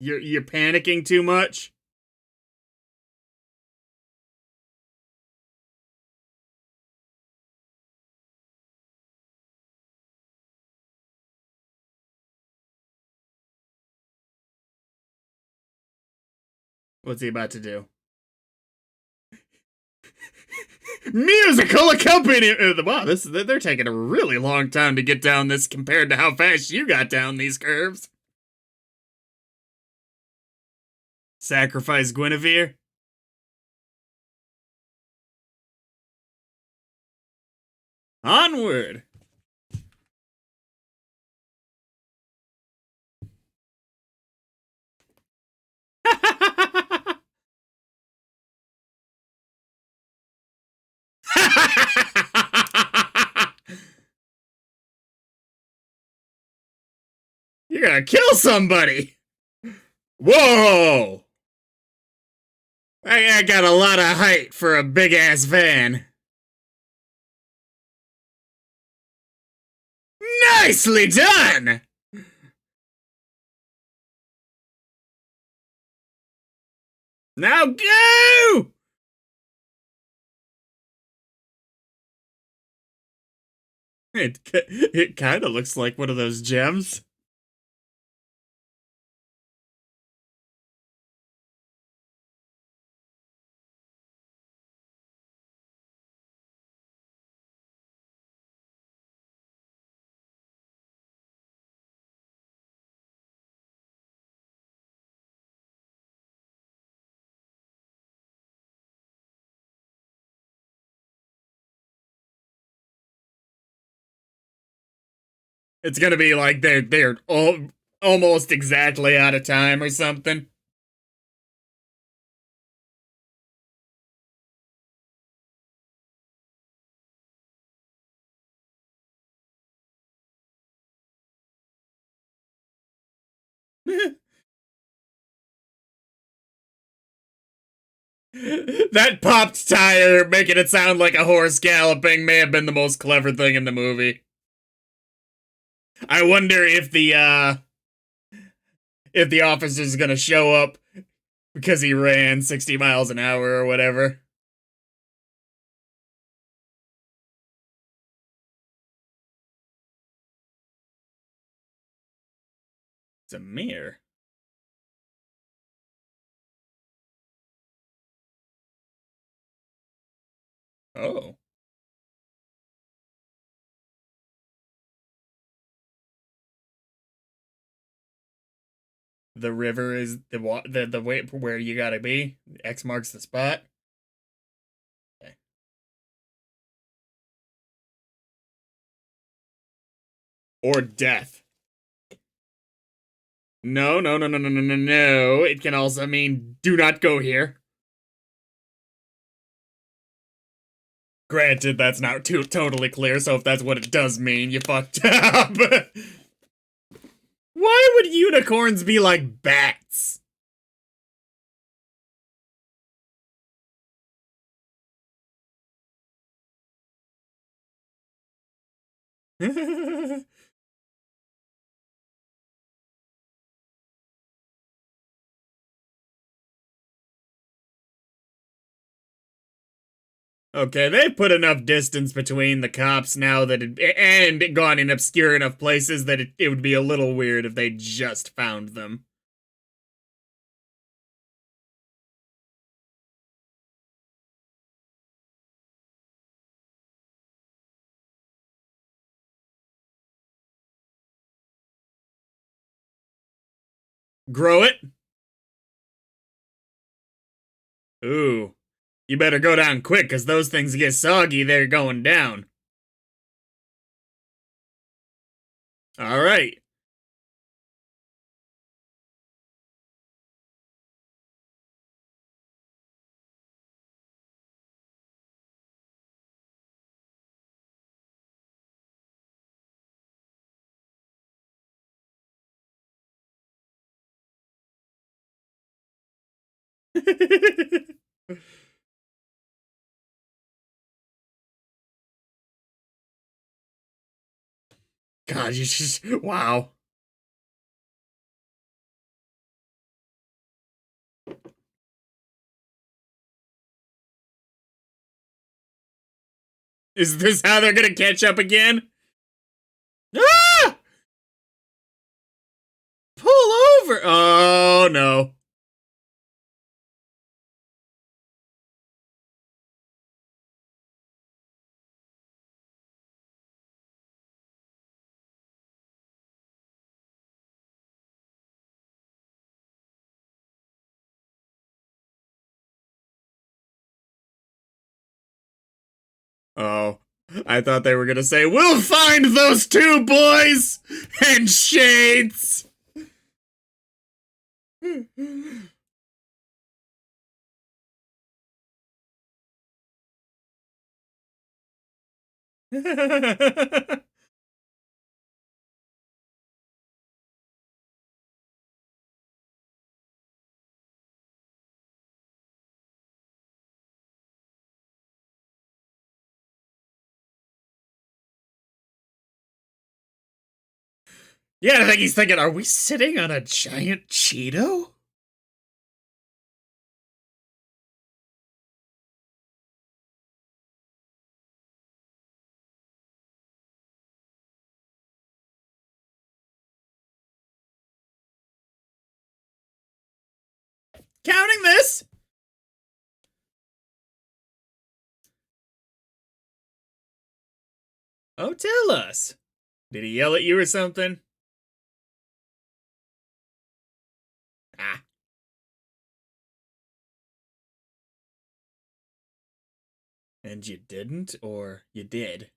Speaker 1: You're panicking too much? What's he about to do? Musical accompaniment! Wow, they're taking a really long time to get down this compared to how fast you got down these curves. Sacrifice Guinevere? Onward! You're gonna kill somebody! Whoa! I got a lot of height for a big ass van. Nicely done! Now go! It kind of looks like one of those gems. It's gonna be like they're almost exactly out of time or something. That popped tire making it sound like a horse galloping may have been the most clever thing in the movie. I wonder if the officer's gonna show up because he ran 60 miles an hour or whatever. It's a mirror. Oh. The river is the way where you gotta be. X marks the spot. Okay. Or death. No, no, no, no, no, no, no, no. It can also mean do not go here. Granted, that's not totally clear, so if that's what it does mean, you fucked up. Why would unicorns be like bats? Okay, they've put enough distance between the cops now that and gone in obscure enough places that it would be a little weird if they just found them. Grow it? Ooh. You better go down quick, because those things get soggy, they're going down. Alright. God, you just... Wow. Is this how they're gonna catch up again? Ah! Pull over! Oh, no. Oh. I thought they were gonna say, we'll find those two boys! And shades! Yeah, I think he's thinking, are we sitting on a giant Cheeto? Counting this? Oh, tell us. Did he yell at you or something? Ah. And you didn't, or you did?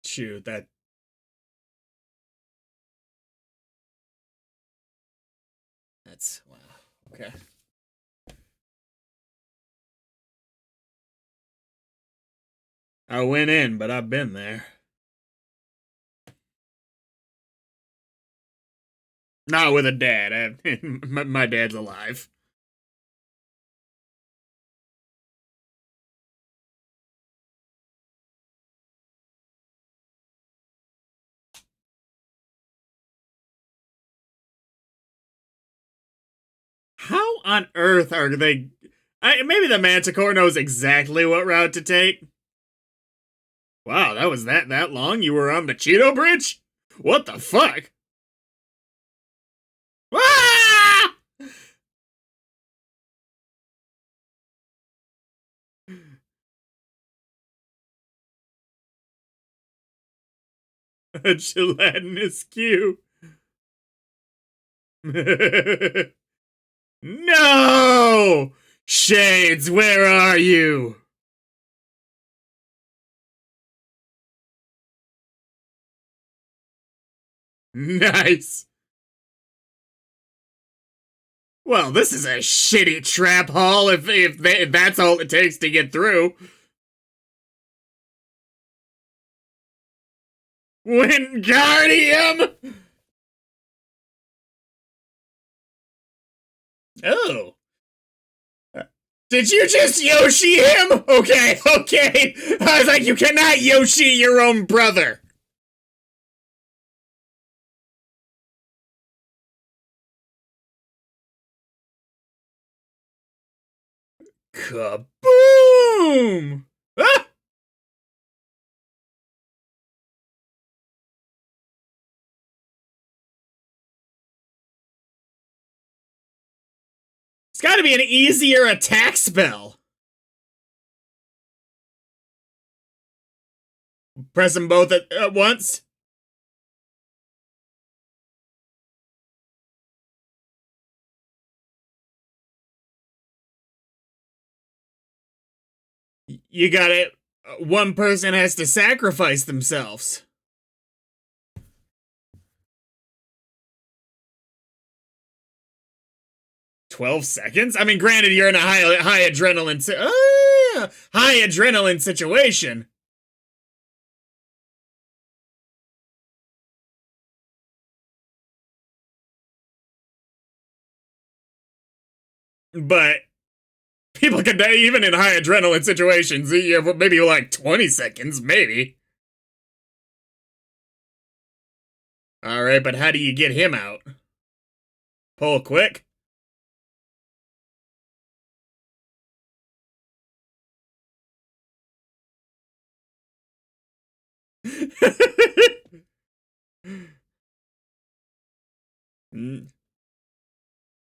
Speaker 1: Shoot, that's wow. Okay. I went in, but I've been there. Not with a dad. My dad's alive. How on earth are they? Maybe the Manticore knows exactly what route to take. Wow, that was that long? You were on the Cheeto Bridge? What the fuck? Ah! A gelatinous cue. No! Shades, where are you? Nice. Well, this is a shitty trap hall if that's all it takes to get through. Wingardium! Oh. Did you just Yoshi him? Okay, okay. I was like, you cannot Yoshi your own brother. Kaboom! Ah! It's gotta be an easier attack spell. Press them both at once. You got it. One person has to sacrifice themselves. 12 seconds? I mean, granted, you're in a high adrenaline high adrenaline situation. But people can die even in high adrenaline situations. Maybe like 20 seconds, maybe. All right, but how do you get him out? Pull quick?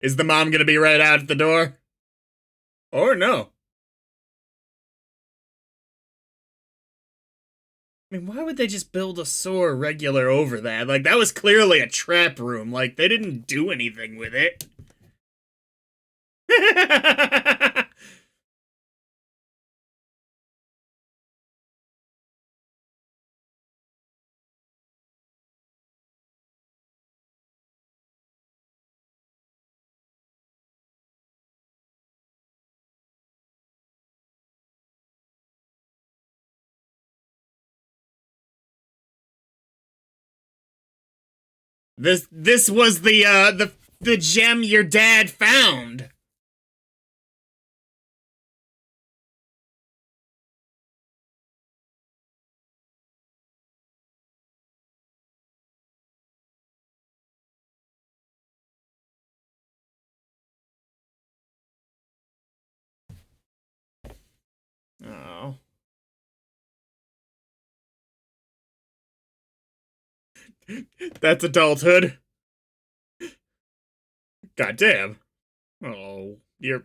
Speaker 1: Is the mom gonna be right out the door? Or no? I mean, why would they just build a sewer regular over that? Like, that was clearly a trap room. Like, they didn't do anything with it. This was the gem your dad found. Oh. That's adulthood. God damn. Oh, you're.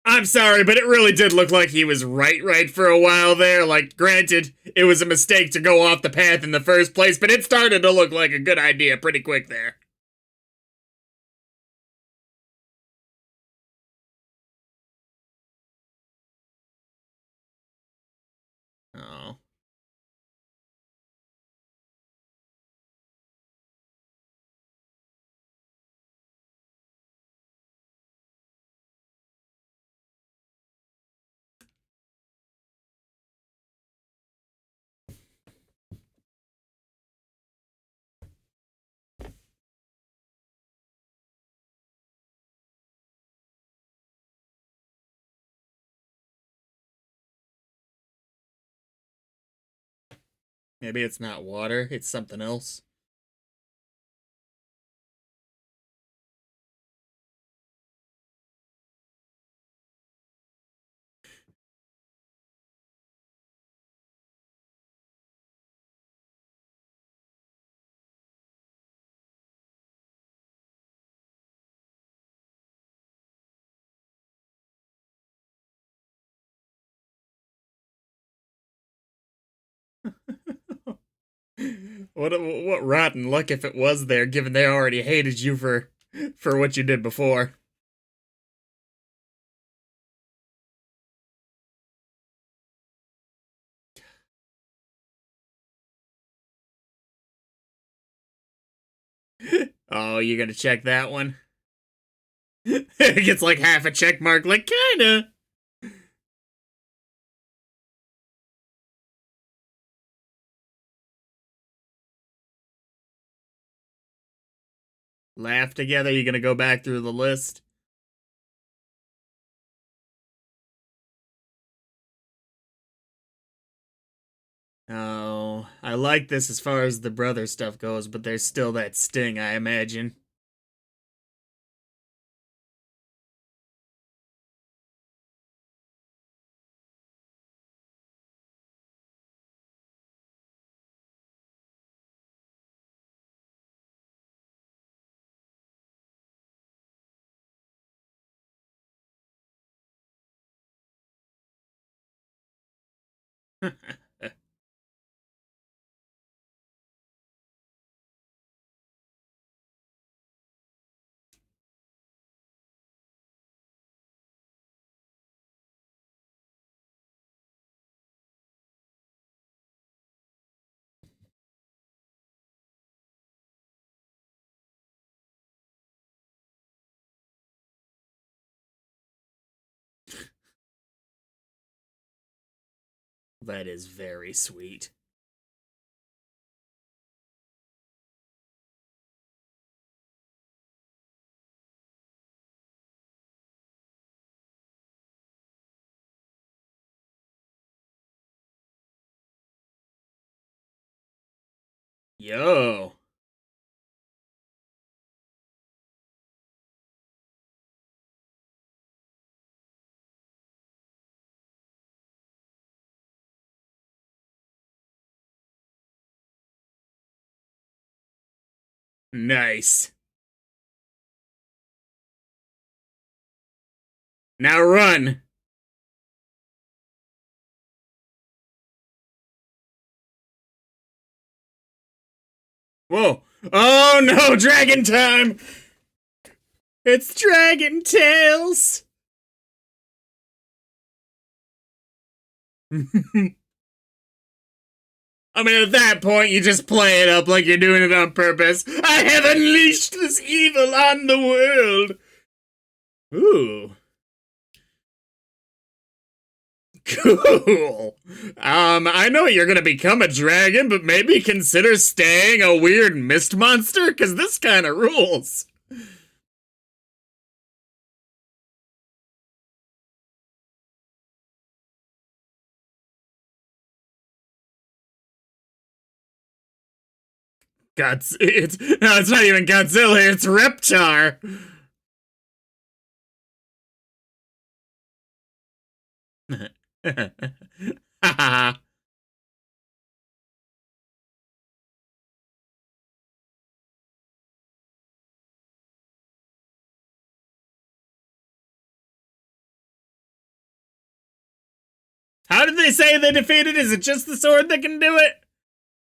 Speaker 1: I'm sorry, but it really did look like he was right for a while there. Like, granted, it was a mistake to go off the path in the first place, but it started to look like a good idea pretty quick there. Oh. Maybe it's not water, it's something else. What rotten luck if it was there, given they already hated you for what you did before. Oh, you gonna check that one? It gets like half a check mark, like kinda. Laugh together. You gonna go back through the list? Oh, I like this as far as the brother stuff goes, but there's still that sting, I imagine. That is very sweet. Yo. Nice. Now run. Whoa. Oh no, dragon time! It's dragon tails! I mean, at that point, you just play it up like you're doing it on purpose. I have unleashed this evil on the world! Ooh. Cool. I know you're gonna become a dragon, but maybe consider staying a weird mist monster, because this kind of rules. It's not even Godzilla, it's Reptar. How did they say they defeated? Is it just the sword that can do it?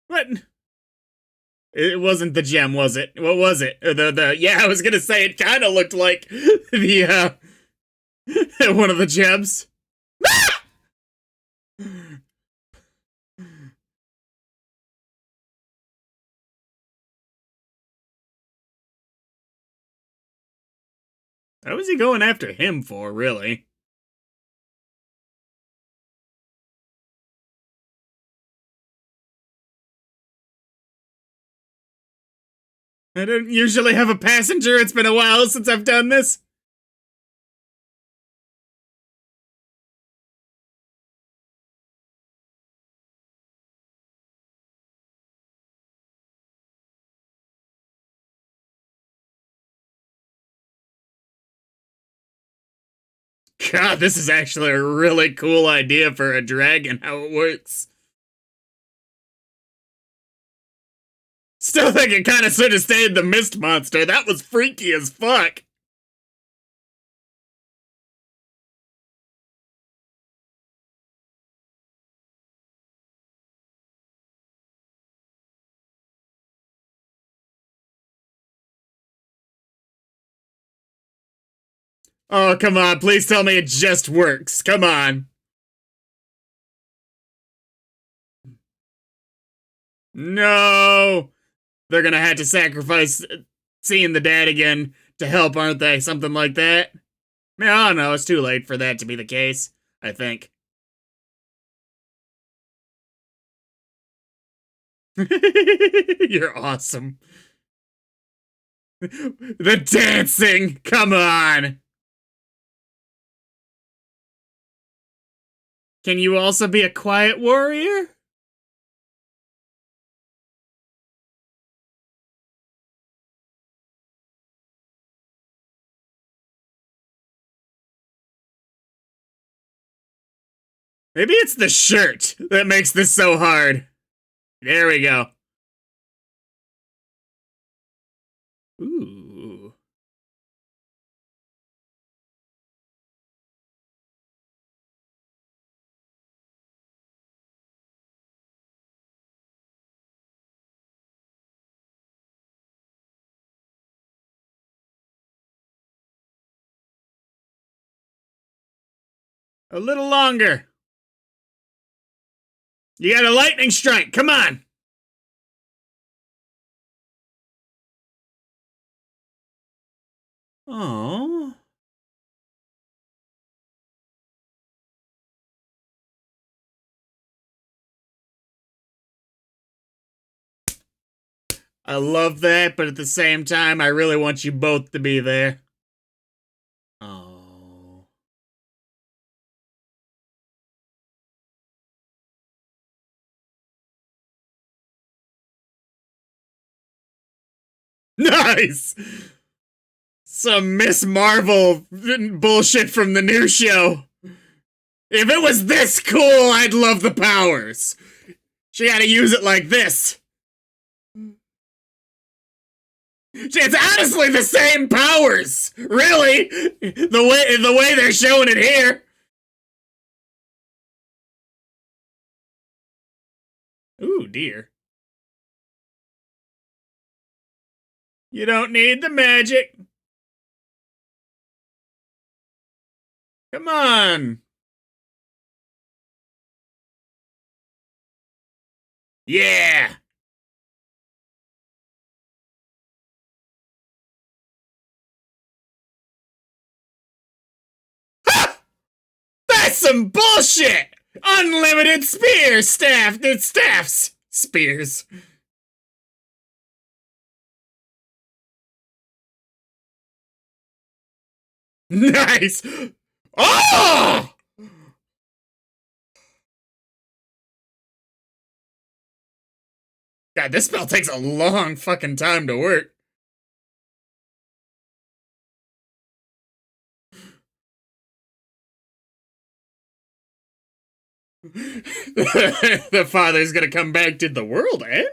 Speaker 1: What? It wasn't the gem, was it? What was it? The yeah, I was gonna say it kind of looked like the one of the gems. What was he going after him for, really? I don't usually have a passenger. It's been a while since I've done this. God, this is actually a really cool idea for a dragon, how it works. Still think it kind of should have stayed the mist monster. That was freaky as fuck. Oh, come on. Please tell me it just works. Come on. No. They're gonna have to sacrifice seeing the dad again to help, aren't they? Something like that. I don't know. It's too late for that to be the case, I think. You're awesome. The dancing! Come on! Can you also be a quiet warrior? Maybe it's the shirt that makes this so hard. There we go. Ooh. A little longer. You got a lightning strike. Come on. Oh. I love that, but at the same time, I really want you both to be there. Oh. Nice! Some Miss Marvel bullshit from the new show. If it was this cool, I'd love the powers. She had to use it like this. It's honestly the same powers, really. The way they're showing it here. Ooh, dear. You don't need the magic. Come on. Yeah. Ha! That's some bullshit. Unlimited staffs. Spears. Nice. Oh! God, this spell takes a long fucking time to work. The father's gonna come back. Did the world end?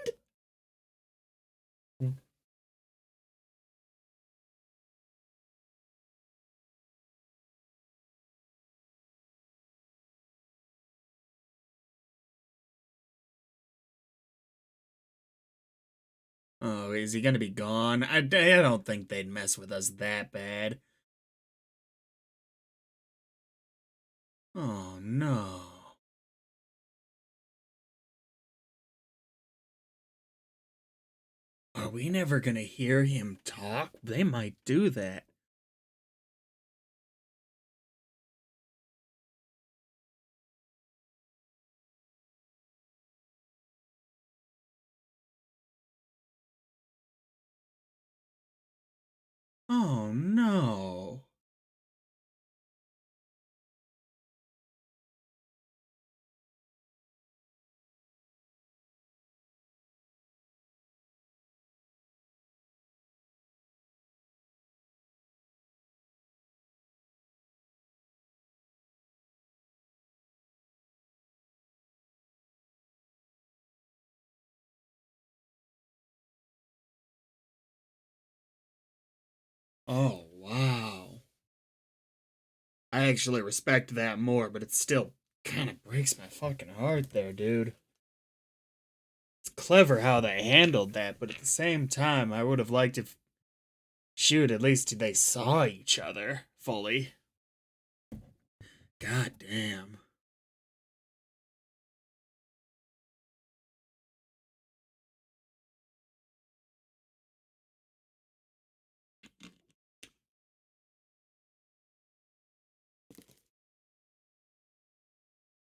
Speaker 1: Oh, is he gonna be gone? I don't think they'd mess with us that bad. Oh, no. Are we never gonna hear him talk? They might do that. Oh, no. Oh, wow. I actually respect that more, but it still kind of breaks my fucking heart there, dude. It's clever how they handled that, but at the same time, I would have liked if, shoot, at least they saw each other fully. God damn.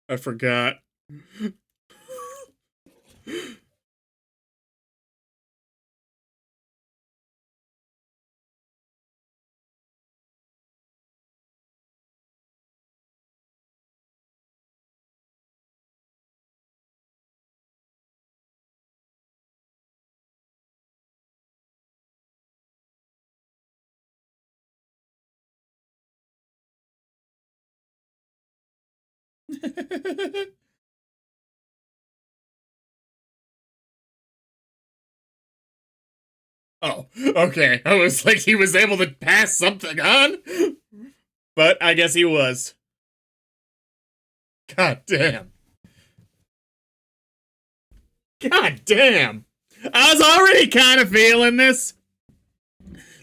Speaker 1: I forgot. Oh, okay. I was like, he was able to pass something on? But I guess he was. God damn. God damn. I was already kind of feeling this.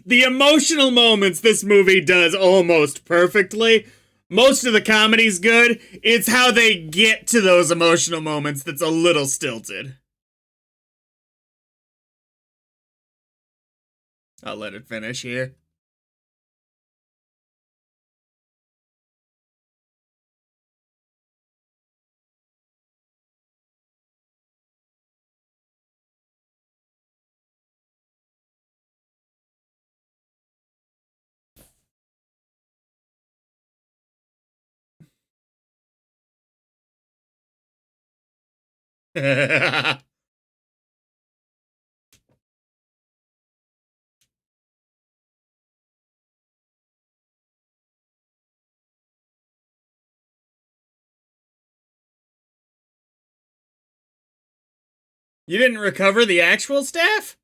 Speaker 1: The emotional moments this movie does almost perfectly. Most of the comedy's good. It's how they get to those emotional moments that's a little stilted. I'll let it finish here. You didn't recover the actual staff?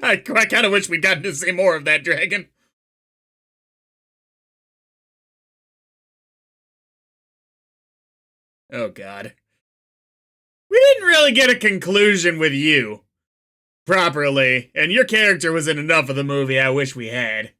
Speaker 1: I kind of wish we'd gotten to see more of that dragon. Oh, God. We didn't really get a conclusion with you properly, and your character was in enough of the movie I wish we had.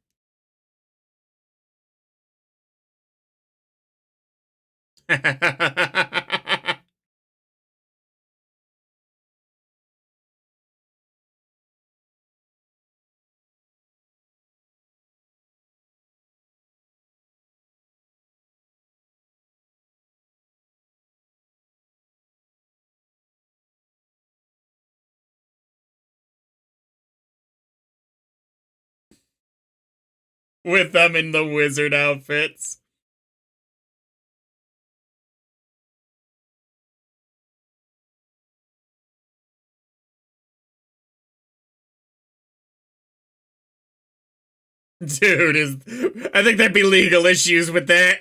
Speaker 1: With them in the wizard outfits. Dude, I think there'd be legal issues with that.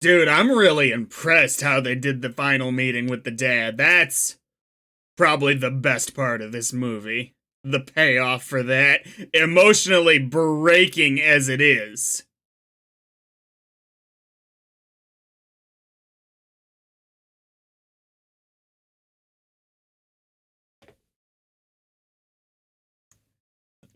Speaker 1: Dude, I'm really impressed how they did the final meeting with the dad. That's probably the best part of this movie. The payoff for that, emotionally breaking as it is.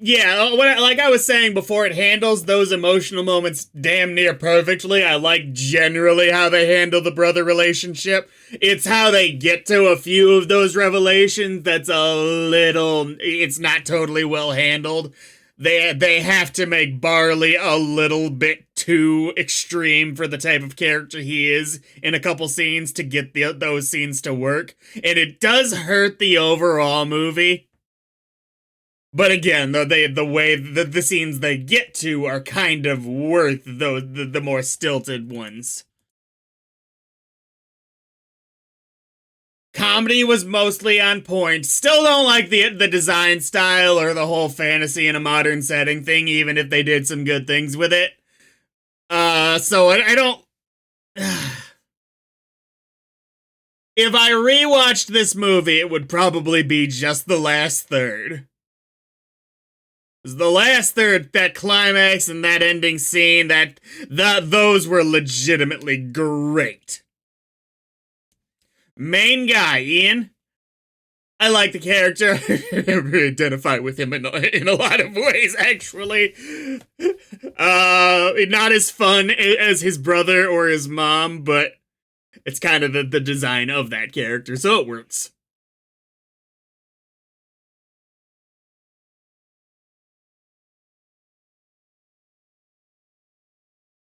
Speaker 1: Yeah, like I was saying before, it handles those emotional moments damn near perfectly. I like generally how they handle the brother relationship. It's how they get to a few of those revelations that's a little, it's not totally well handled. They have to make Barley a little bit too extreme for the type of character he is in a couple scenes to get those scenes to work. And it does hurt the overall movie. But again, the way the scenes they get to are kind of worth the more stilted ones. Comedy was mostly on point. Still don't like the design style or the whole fantasy in a modern setting thing, even if they did some good things with it. So I don't. If I rewatched this movie, it would probably be just the last third. The last third, that climax and that ending scene, those were legitimately great. Main guy, Ian. I like the character. I identify with him in a lot of ways, actually. Not as fun as his brother or his mom, but it's kind of the design of that character, so it works.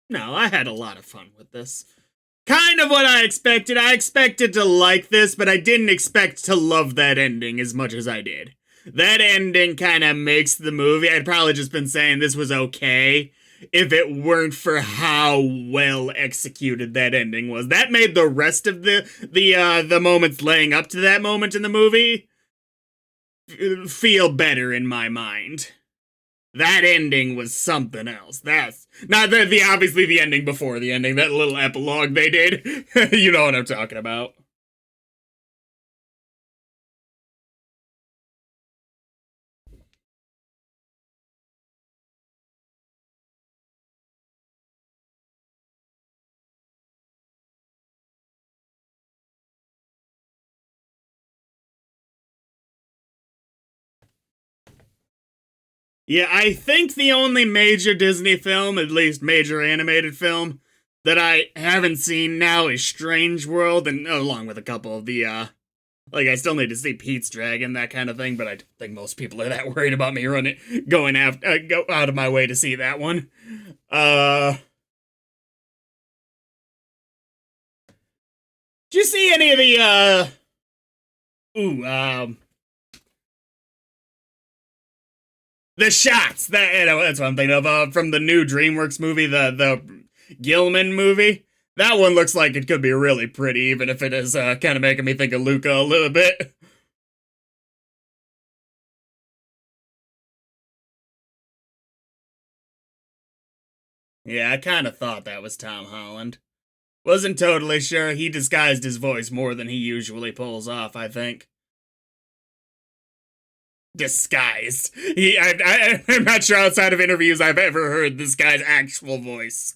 Speaker 1: No, I had a lot of fun with this. Kind of what I expected. I expected to like this, but I didn't expect to love that ending as much as I did. That ending kind of makes the movie. I'd probably just been saying this was okay if it weren't for how well executed that ending was. That made the rest of the moments laying up to that moment in the movie feel better in my mind. That ending was something else. That's not the obviously the ending before the ending, that little epilogue they did. You know what I'm talking about. Yeah, I think the only major Disney film, at least major animated film, that I haven't seen now is Strange World, and along with a couple of like I still need to see Pete's Dragon, that kind of thing, but I don't think most people are that worried about me going after, go out of my way to see that one. Uh, did you see any of the, ooh, the shots, that's what I'm thinking of, from the new DreamWorks movie, the Gilman movie. That one looks like it could be really pretty, even if it is kind of making me think of Luca a little bit. Yeah, I kind of thought that was Tom Holland. Wasn't totally sure. He disguised his voice more than he usually pulls off, I think. Disguised. I'm not sure outside of interviews I've ever heard this guy's actual voice.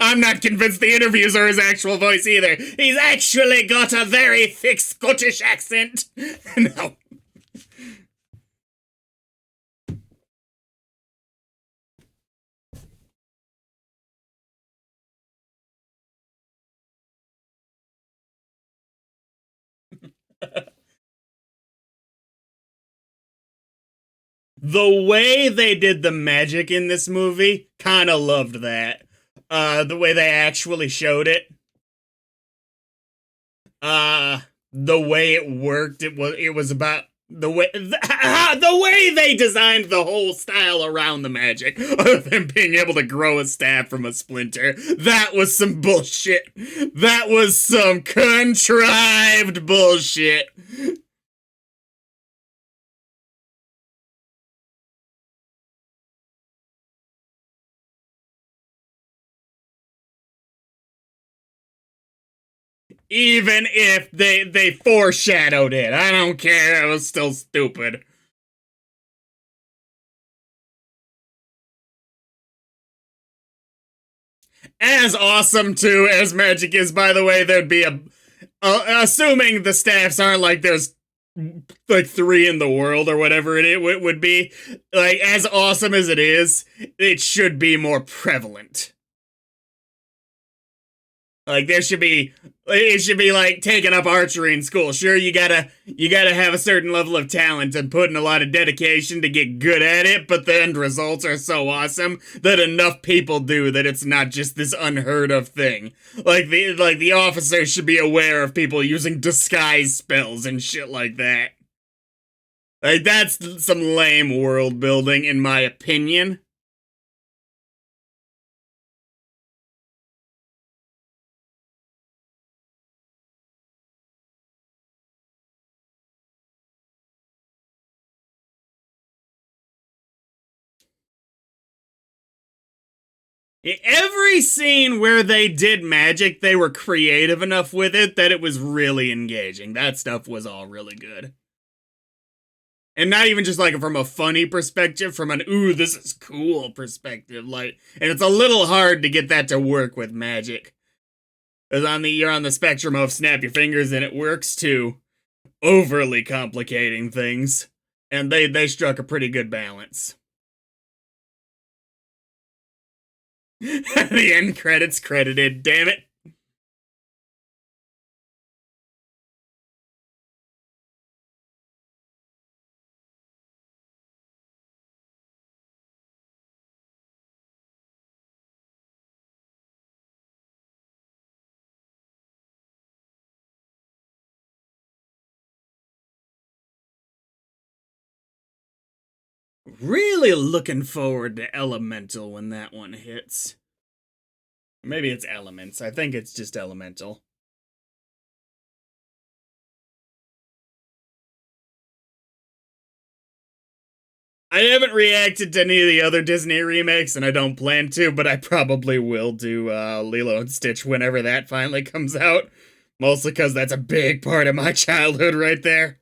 Speaker 1: I'm not convinced the interviews are his actual voice either. He's actually got a very thick Scottish accent. No. The way they did the magic in this movie, kind of loved that. The way they actually showed it. The way it worked, it was about the way they designed the whole style around the magic of them being able to grow a staff from a splinter. That was some bullshit. That was some contrived bullshit. Even if they foreshadowed it, I don't care. It was still stupid. As awesome too as magic is, by the way, there'd be assuming the staffs aren't like there's like three in the world or whatever it would be. Like as awesome as it is, it should be more prevalent. Like there should be, it should be like taking up archery in school. Sure, you gotta have a certain level of talent and put in a lot of dedication to get good at it, but the end results are so awesome that enough people do that it's not just this unheard of thing. Like the officers should be aware of people using disguise spells and shit like that. Like, that's some lame world building, in my opinion. Every scene where they did magic, they were creative enough with it that it was really engaging. That stuff was all really good. And not even just like from a funny perspective, from an ooh, this is cool perspective. Like, and it's a little hard to get that to work with magic. Because you're on the spectrum of snap your fingers and it works, to overly complicating things. And they struck a pretty good balance. The end credits credited, damn it. Really looking forward to Elemental when that one hits. Maybe it's Elements. I think it's just Elemental. I haven't reacted to any of the other Disney remakes, and I don't plan to, but I probably will do Lilo and Stitch whenever that finally comes out. Mostly because that's a big part of my childhood right there.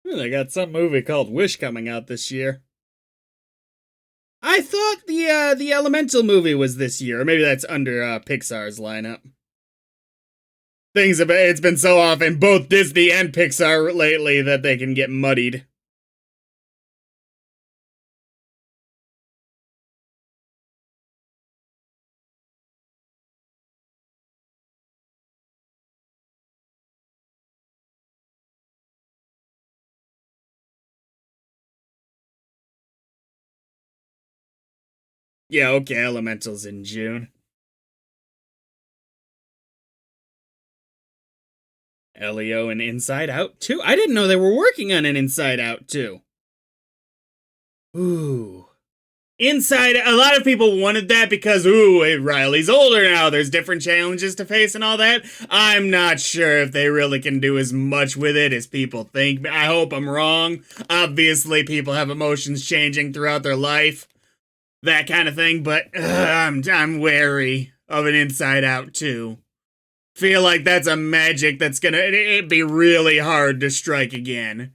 Speaker 1: They got some movie called Wish coming out this year. I thought the Elemental movie was this year, or maybe that's under Pixar's lineup. It's been so often both Disney and Pixar lately that they can get muddied. Yeah, okay, Elemental's in June. Elio and Inside Out 2. I didn't know they were working on an Inside Out 2. Ooh. Inside, a lot of people wanted that because, ooh, Riley's older now. There's different challenges to face and all that. I'm not sure if they really can do as much with it as people think. I hope I'm wrong. Obviously, people have emotions changing throughout their life, that kind of thing. But I'm wary of an Inside Out 2. Feel like that's a magic that's gonna it'd be really hard to strike again.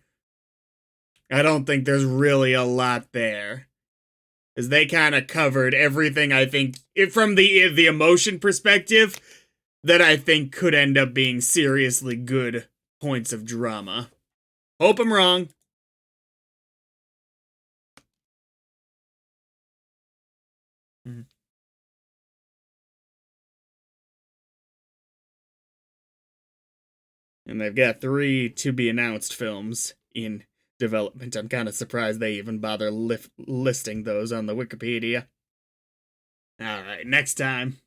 Speaker 1: I don't think there's really a lot there, as they kind of covered everything. I think from the emotion perspective, that I think could end up being seriously good points of drama. Hope I'm wrong. Mm-hmm. And they've got 3 to be announced films in development. I'm kind of surprised they even bother listing those on the Wikipedia. All right, next time.